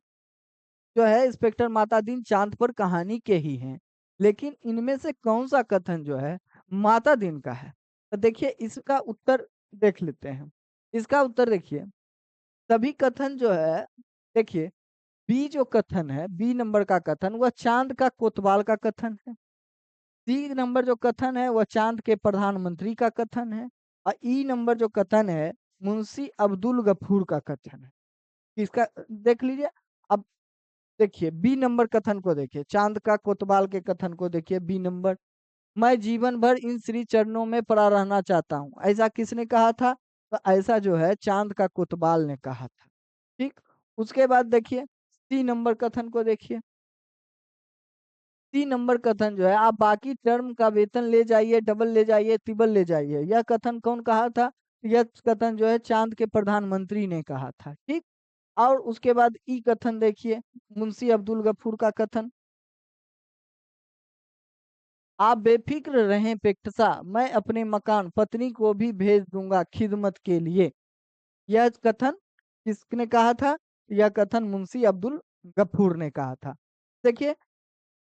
जो है इंस्पेक्टर माता दीन चांद पर कहानी के ही हैं, लेकिन इनमें से कौन सा कथन जो है माता दीन का है। तो देखिए इसका उत्तर देख लेते हैं। इसका उत्तर देखिए, सभी कथन जो है, देखिए, बी जो कथन है, बी नंबर का कथन, वह चांद का कोतवाल का कथन है। सी नंबर जो कथन है वह चांद के प्रधानमंत्री का कथन है। और ई नंबर जो कथन है, मुंशी अब्दुल गफूर का कथन है। इसका देख लीजिए। अब देखिए बी नंबर कथन को देखिए, चांद का कोतवाल के कथन को देखिए, बी नंबर, मैं जीवन भर इन श्री चरणों में पड़ा रहना चाहता हूँ, ऐसा किसने कहा था? तो ऐसा जो है चांद का कोतवाल ने कहा था। ठीक। उसके बाद देखिए सी नंबर कथन को देखिए। सी नंबर कथन जो है, आप बाकी टर्म का वेतन ले जाइए, डबल ले जाइए, ट्रिपल ले जाइए, यह कथन कौन कहा था? यह कथन जो है चांद के प्रधानमंत्री ने कहा था। ठीक। और उसके बाद ई कथन देखिए, मुंशी अब्दुल गफूर का कथन, आप बेफिक्र रहें पेक्टसा, मैं अपने मकान पत्नी को भी भेज दूंगा खिदमत के लिए। यह कथन किसने कहा था? यह कथन मुंशी अब्दुल गफूर ने कहा था। देखिए,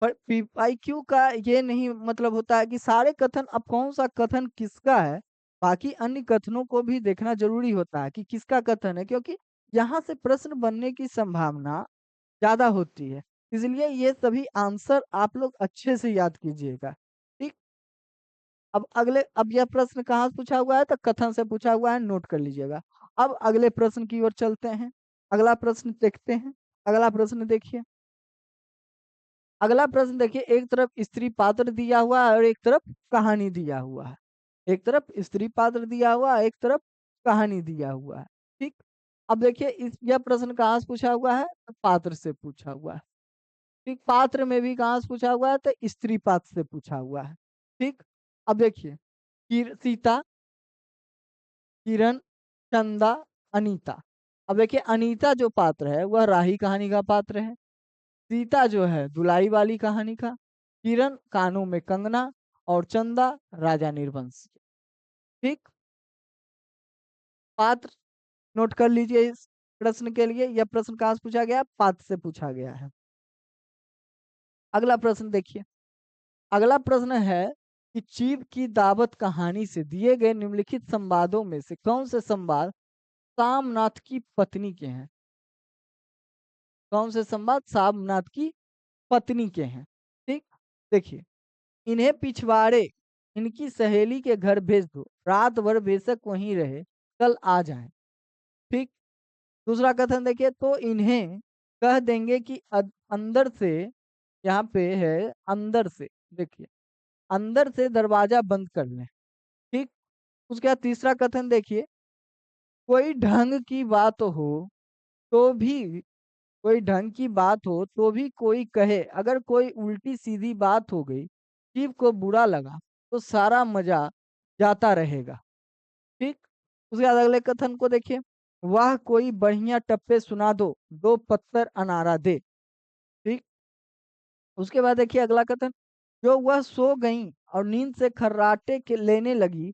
पर पीआईक्यू का ये नहीं मतलब होता है कि सारे कथन, अब कौन सा कथन किसका है, बाकी अन्य कथनों को भी देखना जरूरी होता है कि किसका कथन है, क्योंकि यहाँ से प्रश्न बनने की संभावना ज्यादा होती है। इसलिए ये सभी आंसर आप लोग अच्छे से याद कीजिएगा। ठीक। अब यह प्रश्न कहाँ से पूछा हुआ है? तो कथन से पूछा हुआ है, नोट कर लीजिएगा। अब अगले प्रश्न की ओर चलते हैं। अगला प्रश्न देखते हैं। अगला प्रश्न देखिए। अगला प्रश्न देखिए, एक तरफ स्त्री पात्र दिया हुआ है और एक तरफ कहानी दिया हुआ है। एक तरफ स्त्री पात्र दिया हुआ है, एक तरफ कहानी दिया हुआ है। ठीक। अब देखिए यह प्रश्न कहाँ से पूछा हुआ है? तो पात्र से पूछा हुआ है। ठीक। पात्र में भी कहाँ से पूछा हुआ है? तो स्त्री पात्र से पूछा हुआ है। ठीक। अब देखिए, सीता, किरण, चंदा, अनीता। अब देखिए अनीता जो पात्र है वह राही कहानी का पात्र है। सीता जो है दुलाई वाली कहानी का, किरण कानों में कंगना, और चंदा राजा निर्वंश। ठीक। पात्र नोट कर लीजिए इस प्रश्न के लिए। यह प्रश्न कहाँ से पूछा गया? पात्र से पूछा गया है। अगला प्रश्न देखिए। अगला प्रश्न है कि चीव की दावत कहानी से दिए गए निम्नलिखित संवादों में से कौन से संवाद सामनाथ की पत्नी के हैं? कौन से संवाद सामनाथ की पत्नी के हैं? ठीक। देखिए, इन्हें पिछवाड़े इनकी सहेली के घर भेज दो, रात भर बेशक वहीं रहे, कल आ जाए। ठीक। दूसरा कथन देखिए, तो इन्हें कह देंगे कि अंदर से, यहाँ पे है अंदर से, देखिए, अंदर से दरवाजा बंद कर लें। ठीक। उसके बाद तीसरा कथन देखिए, कोई ढंग की बात हो तो भी, कोई ढंग की बात हो तो भी कोई कहे, अगर कोई उल्टी सीधी बात हो गई, शिव को बुरा लगा, तो सारा मजा जाता रहेगा। ठीक। उसके बाद अगले कथन को देखिए, वह कोई बढ़िया टप्पे सुना दो, दो पत्थर अनारा दे। ठीक। उसके बाद देखिए अगला कथन, जो वह सो गई और नींद से खर्राटे के लेने लगी,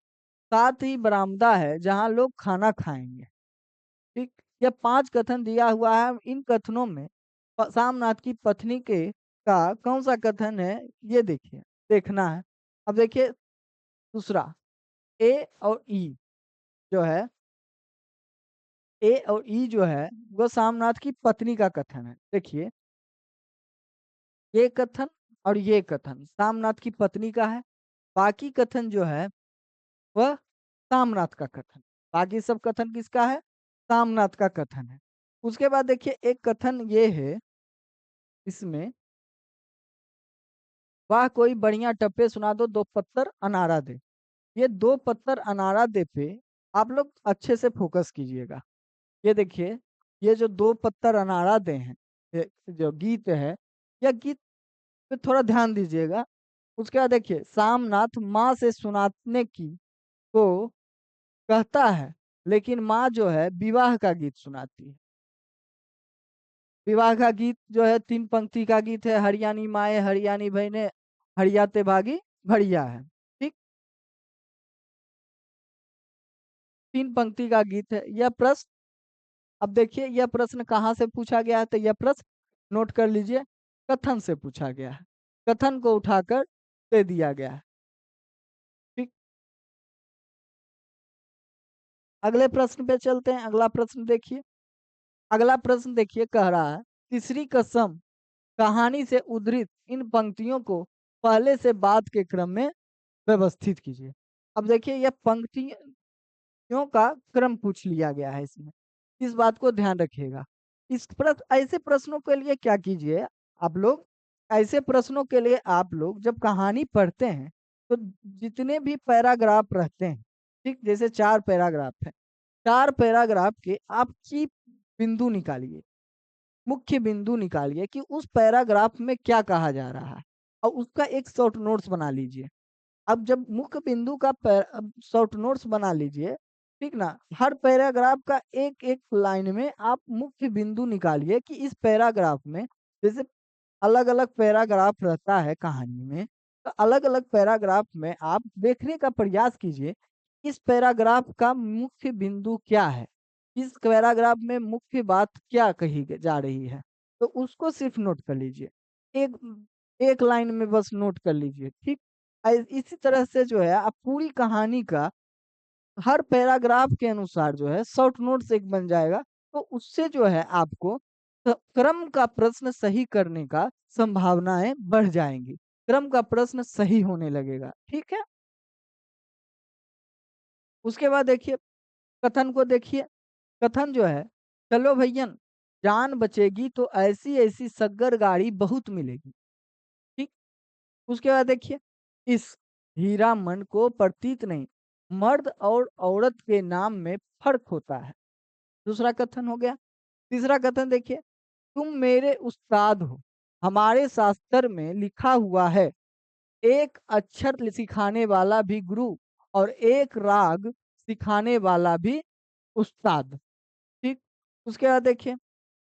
साथ ही बरामदा है जहां लोग खाना खाएंगे। ठीक। यह पांच कथन दिया हुआ है। इन कथनों में सामनाथ की पत्नी के का कौन सा कथन है, ये देखिए, देखना है। अब देखिए दूसरा, ए और ई जो है, ए और ई जो है वो सामनाथ की पत्नी का कथन है। देखिए, ये कथन और ये कथन सामनाथ की पत्नी का है। बाकी कथन जो है वह सामनाथ का कथन। बाकी सब कथन किसका है? सामनाथ का कथन है। उसके बाद देखिए एक कथन ये है इसमें, वाह कोई बढ़िया टप्पे सुना दो, दो पत्थर अनारा दे। ये दो पत्थर अनारा दे पे आप लोग अच्छे से फोकस कीजिएगा। ये देखिए, ये जो दो पत्थर अनारा दे हैं, ये जो गीत है, यह गीत पे थोड़ा ध्यान दीजिएगा। उसके बाद देखिए, सामनाथ माँ से सुनाने की को कहता है, लेकिन माँ जो है विवाह का गीत सुनाती है। विवाह का गीत जो है तीन पंक्ति का गीत है, हरियाणी माए हरियाणी बहने, हरियाते भागी भड़िया है। ठीक। तीन पंक्ति का गीत है यह प्रश्न। अब देखिए यह प्रश्न कहाँ से पूछा गया है? तो यह प्रश्न नोट कर लीजिए, कथन से पूछा गया है। कथन को उठाकर दे दिया गया है। ठीक। अगले प्रश्न पे चलते हैं। अगला प्रश्न देखिए। अगला प्रश्न देखिए, कह रहा है तीसरी कसम कहानी से उद्धृत इन पंक्तियों को पहले से बाद के क्रम में व्यवस्थित कीजिए। अब देखिए, यह पंक्तियों का क्रम पूछ लिया गया है इसमें। इस बात को ध्यान रखिएगा। इस प्रश्न ऐसे प्रश्नों के लिए क्या कीजिए आप लोग, ऐसे प्रश्नों के लिए आप लोग जब कहानी पढ़ते हैं तो जितने भी पैराग्राफ रहते हैं, ठीक, जैसे 4 पैराग्राफ है, 4 पैराग्राफ के आप की बिंदु निकालिए, मुख्य बिंदु निकालिए कि उस पैराग्राफ में क्या कहा जा रहा है, और उसका एक शॉर्ट नोट्स बना लीजिए। अब जब मुख्य बिंदु का शॉर्ट नोट्स बना लीजिए, ठीक ना, हर पैराग्राफ का एक एक लाइन में आप मुख्य बिंदु निकालिए कि इस पैराग्राफ में, जैसे अलग अलग पैराग्राफ रहता है कहानी में, तो अलग अलग पैराग्राफ में आप देखने का प्रयास कीजिए इस पैराग्राफ का मुख्य बिंदु क्या है, इस पैराग्राफ में मुख्य बात क्या कही जा रही है, तो उसको सिर्फ नोट कर लीजिए। एक एक लाइन में बस नोट कर लीजिए, ठीक। इसी तरह से जो है आप पूरी कहानी का हर पैराग्राफ के अनुसार जो है शॉर्ट नोट्स एक बन जाएगा, तो उससे जो है आपको क्रम का प्रश्न सही करने का संभावनाएं बढ़ जाएंगी, क्रम का प्रश्न सही होने लगेगा, ठीक है। उसके बाद देखिए, कथन को देखिए। कथन जो है, चलो भैया जान बचेगी तो ऐसी ऐसी शग्गर गाड़ी बहुत मिलेगी, ठीक। उसके बाद देखिए, इस हीरा मन को प्रतीत नहीं, मर्द और औरत के नाम में फर्क होता है। दूसरा कथन हो गया। तीसरा कथन देखिए, तुम मेरे उस्ताद हो, हमारे शास्त्र में लिखा हुआ है, एक अक्षर सिखाने वाला भी गुरु और एक राग सिखाने वाला भी उस्ताद, ठीक। उसके बाद देखिए,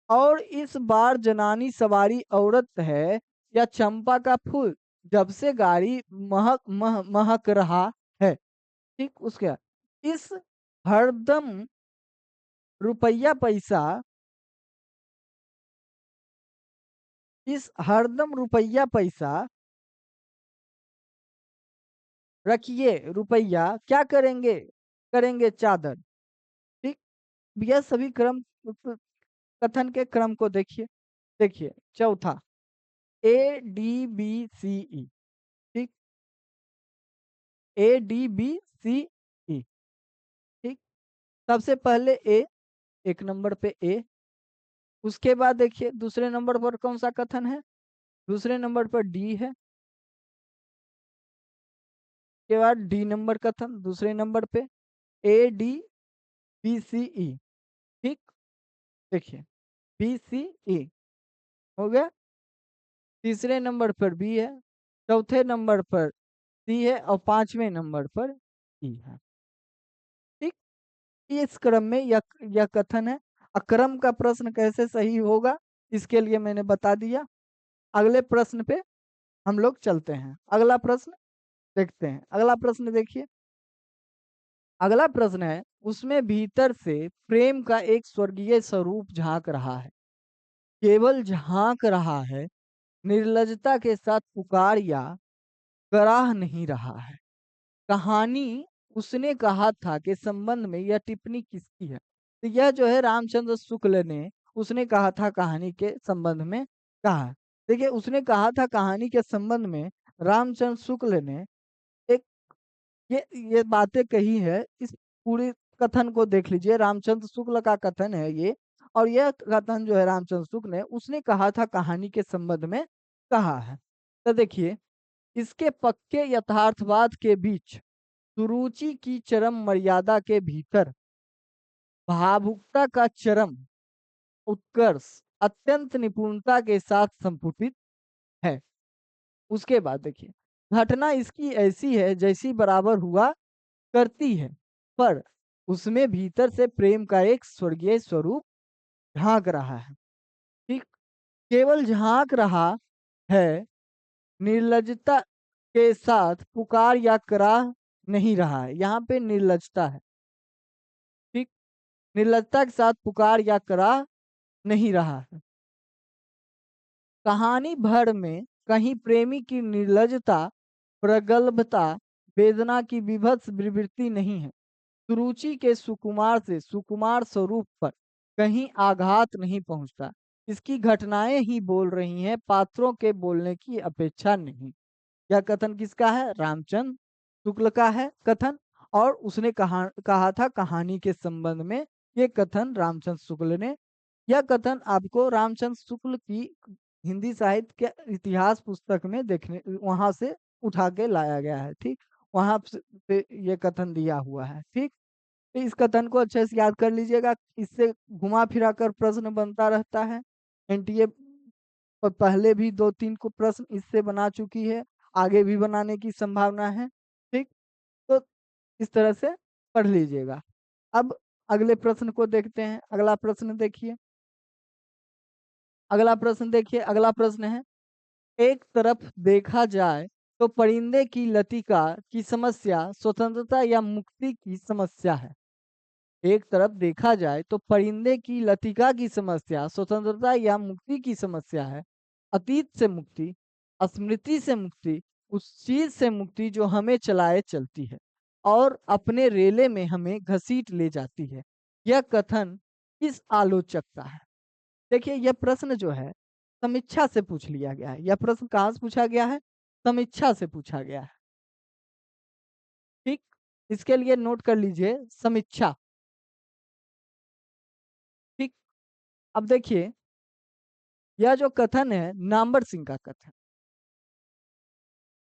और इस बार जनानी सवारी औरत है या चंपा का फूल, जब से गाड़ी महक रहा है, ठीक। उसके बाद, इस हरदम रुपया पैसा, इस हरदम रुपया पैसा रखिए, रुपया क्या करेंगे, करेंगे चादर, ठीक। यह सभी क्रम, कथन के क्रम को देखिए। देखिए चौथा, ADBCE, ठीक, ADBCE, ठीक। सबसे पहले ए, एक नंबर पे ए। उसके बाद देखिए दूसरे नंबर पर कौन सा कथन है, दूसरे नंबर पर डी है। के बाद डी नंबर कथन दूसरे नंबर पे, ADBCE, ठीक। देखिए BCE हो गया, तीसरे नंबर पर बी है, चौथे नंबर पर सी है, और पांचवें नंबर पर ई है, ठीक। इस क्रम में यह कथन है। अक्रम का प्रश्न कैसे सही होगा, इसके लिए मैंने बता दिया। अगले प्रश्न पे हम लोग चलते हैं। अगला प्रश्न देखते हैं। अगला प्रश्न देखिए। अगला प्रश्न है, उसमें भीतर से प्रेम का एक स्वर्गीय स्वरूप झांक रहा है, केवल झांक रहा है, निर्लजता के साथ पुकार या कराह नहीं रहा है। कहानी उसने कहा था के संबंध में यह टिप्पणी किसकी है, तो यह जो है रामचंद्र शुक्ल ने, उसने कहा था कहानी के संबंध में कहा है। देखिए, उसने कहा था कहानी के संबंध में रामचंद्र शुक्ल ने एक, ये बातें कही है। इस पूरी कथन को देख लीजिए, रामचंद्र शुक्ल का कथन है ये। और यह कथन जो है रामचंद्र शुक्ल ने, उसने कहा था कहानी के संबंध में कहा है। तो देखिए, इसके पक्के यथार्थवाद के बीच, सुरुचि की चरम मर्यादा के भीतर, भावुकता का चरम उत्कर्ष अत्यंत निपुणता के साथ संपुटित है। उसके बाद देखिए, घटना इसकी ऐसी है जैसी बराबर हुआ करती है, पर उसमें भीतर से प्रेम का एक स्वर्गीय स्वरूप झांक रहा है, ठीक। केवल झांक रहा है, निर्लजता के साथ पुकार या कराह नहीं रहा है। यहाँ पे निर्लजता है, ठीक, निर्लजता के साथ पुकार या कराह नहीं रहा है। कहानी भर में कहीं प्रेमी की निर्लजता, प्रगल्भता, वेदना की विभत्स प्रवृत्ति नहीं है। सुरुचि के सुकुमार से सुकुमार स्वरूप पर कहीं आघात नहीं पहुंचता। इसकी घटनाएं ही बोल रही हैं, पात्रों के बोलने की अपेक्षा नहीं। यह कथन किसका है? रामचंद्र शुक्ल का है कथन। और उसने कहा था कहानी के संबंध में, ये कथन रामचंद्र शुक्ल ने। यह कथन आपको रामचंद्र शुक्ल की हिंदी साहित्य के इतिहास पुस्तक में देखने, वहां से उठा के लाया गया है। ठीक, वहां से ये कथन दिया हुआ है। ठीक, तो इस कथन को अच्छे से याद कर लीजिएगा। इससे घुमा फिरा कर प्रश्न बनता रहता है। एनटीए और पहले भी 2-3 को प्रश्न इससे बना चुकी है, आगे भी बनाने की संभावना है। ठीक, तो इस तरह से पढ़ लीजिएगा। अब अगले प्रश्न को देखते हैं। अगला प्रश्न देखिए। अगला प्रश्न है, एक तरफ देखा जाए तो परिंदे की लतिका की समस्या स्वतंत्रता या मुक्ति की समस्या है। एक तरफ देखा जाए तो परिंदे की लतिका की समस्या स्वतंत्रता या मुक्ति की समस्या है। अतीत से मुक्ति, स्मृति से मुक्ति, उस चीज से मुक्ति जो हमें चलाए चलती है और अपने रेले में हमें घसीट ले जाती है। यह कथन किस आलोचक का है? देखिए, यह प्रश्न जो है समीक्षा से पूछ लिया गया है। यह प्रश्न कहाँ से पूछा गया है? समीक्षा से पूछा गया है। ठीक, इसके लिए नोट कर लीजिए, समीक्षा। ठीक, अब देखिए, यह जो कथन है नामवर सिंह का कथन।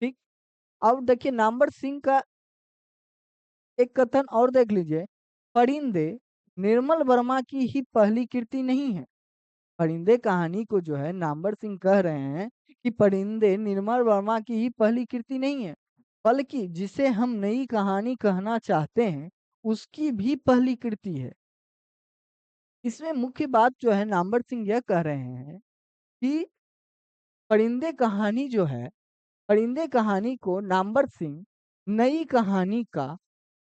ठीक, अब देखिए नामवर सिंह का एक कथन और देख लीजिए। परिंदे निर्मल वर्मा की ही पहली कृति नहीं है। परिंदे कहानी को जो है नामवर सिंह कह रहे हैं कि परिंदे निर्मल वर्मा की ही पहली कृति नहीं है, बल्कि जिसे हम नई कहानी कहना चाहते हैं उसकी भी पहली कृति है। इसमें मुख्य बात जो है नामवर सिंह यह कह रहे हैं कि परिंदे कहानी जो है, परिंदे कहानी को नामवर सिंह नई कहानी का,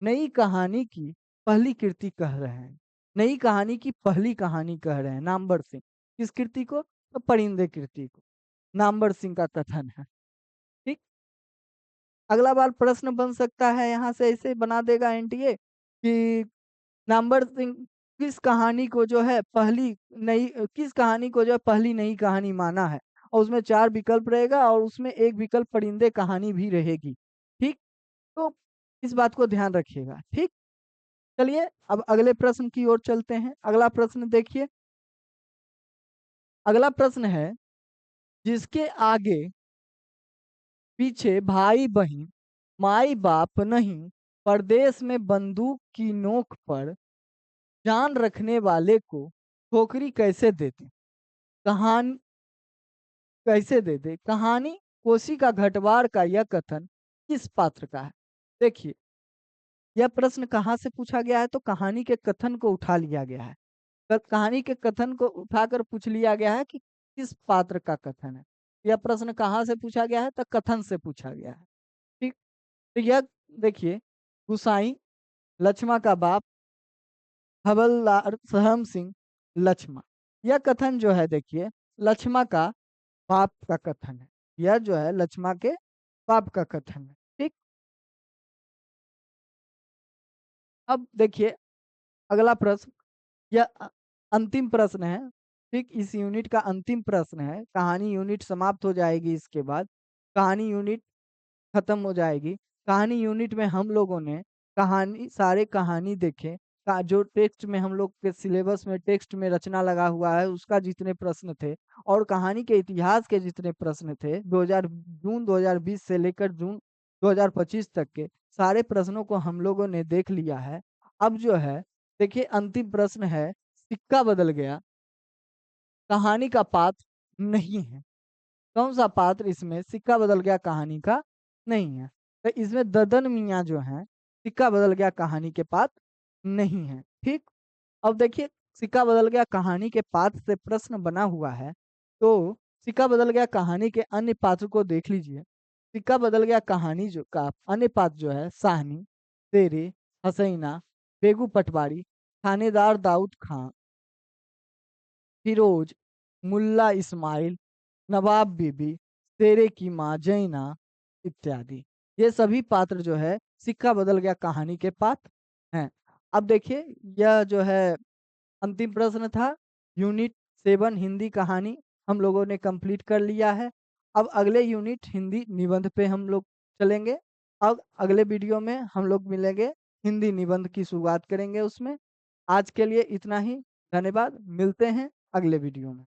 नई कहानी की पहली कृति कह रहे हैं। नई कहानी की पहली कहानी कह रहे हैं नामवर सिंह। किस कृति को? तो परिंदे कृति को। नामवर सिंह का कथन है। ठीक, अगला बार प्रश्न बन सकता है, यहाँ से ऐसे बना देगा एनटीए कि नामवर सिंह किस कहानी को जो है पहली नई, किस कहानी को जो है पहली नई कहानी माना है। और उसमें 4 विकल्प रहेगा और उसमें एक विकल्प परिंदे कहानी भी रहेगी। ठीक, तो इस बात को ध्यान रखिएगा। ठीक, चलिए अब अगले प्रश्न की ओर चलते हैं। अगला प्रश्न देखिए। अगला प्रश्न है, जिसके आगे पीछे भाई बहन माई बाप नहीं, परदेश में बंदूक की नोक पर जान रखने वाले को ठोकरी कैसे देते? कहानी कैसे दे दे? कहानी कोसी का घटवार का यह कथन किस पात्र का है? देखिए, यह प्रश्न कहाँ से पूछा गया है? तो कहानी के कथन को उठा लिया गया है। कहानी के कथन को उठाकर पूछ लिया गया है कि किस पात्र का कथन है। यह प्रश्न कहाँ से पूछा गया है? तो कथन से पूछा गया है। ठीक, तो यह देखिए, गुसाई, लक्ष्मा का बाप, हवलदार सहम सिंह, लक्ष्मा। यह कथन जो है देखिए लक्ष्मा का बाप का कथन है। यह जो है लक्ष्मा के बाप का कथन है। ठीक, अब देखिए अगला प्रश्न, यह अंतिम प्रश्न है। ठीक, इस यूनिट का अंतिम प्रश्न है। कहानी यूनिट समाप्त हो जाएगी, इसके बाद कहानी यूनिट खत्म हो जाएगी। कहानी यूनिट में हम लोगों ने कहानी, सारे कहानी देखे का जो टेक्स्ट में हम लोग के सिलेबस में टेक्स्ट में रचना लगा हुआ है उसका जितने प्रश्न थे और कहानी के इतिहास के जितने प्रश्न थे 2020 से लेकर जून 2025 तक के सारे प्रश्नों को हम लोगों ने देख लिया है। अब जो है देखिए अंतिम प्रश्न है, सिक्का बदल गया, कहानी का पात्र नहीं है। कौन सा पात्र इसमें सिक्का बदल गया कहानी का नहीं है? तो इसमें ददन मियाँ जो है सिक्का बदल गया कहानी के पात्र नहीं है। ठीक, अब देखिए सिक्का बदल गया कहानी के पात्र से प्रश्न बना हुआ है, तो सिक्का बदल गया कहानी के अन्य पात्र को देख लीजिए। सिक्का बदल गया कहानी जो का अन्य पात्र जो है साहनी, शेरे, हसैना, बेगू पटवारी, थानेदार दाऊद खां, फिरोज, मुल्ला इस्माइल, नवाब बीबी, शेरे की माँ जैना इत्यादि। ये सभी पात्र जो है सिक्का बदल गया कहानी के पात्र हैं। अब देखिए यह जो है अंतिम प्रश्न था। यूनिट 7 हिंदी कहानी हम लोगों ने कंप्लीट कर लिया है। अब अगले यूनिट हिंदी निबंध पे हम लोग चलेंगे। अब अगले वीडियो में हम लोग मिलेंगे, हिंदी निबंध की शुरुआत करेंगे उसमें। आज के लिए इतना ही। धन्यवाद। मिलते हैं अगले वीडियो में।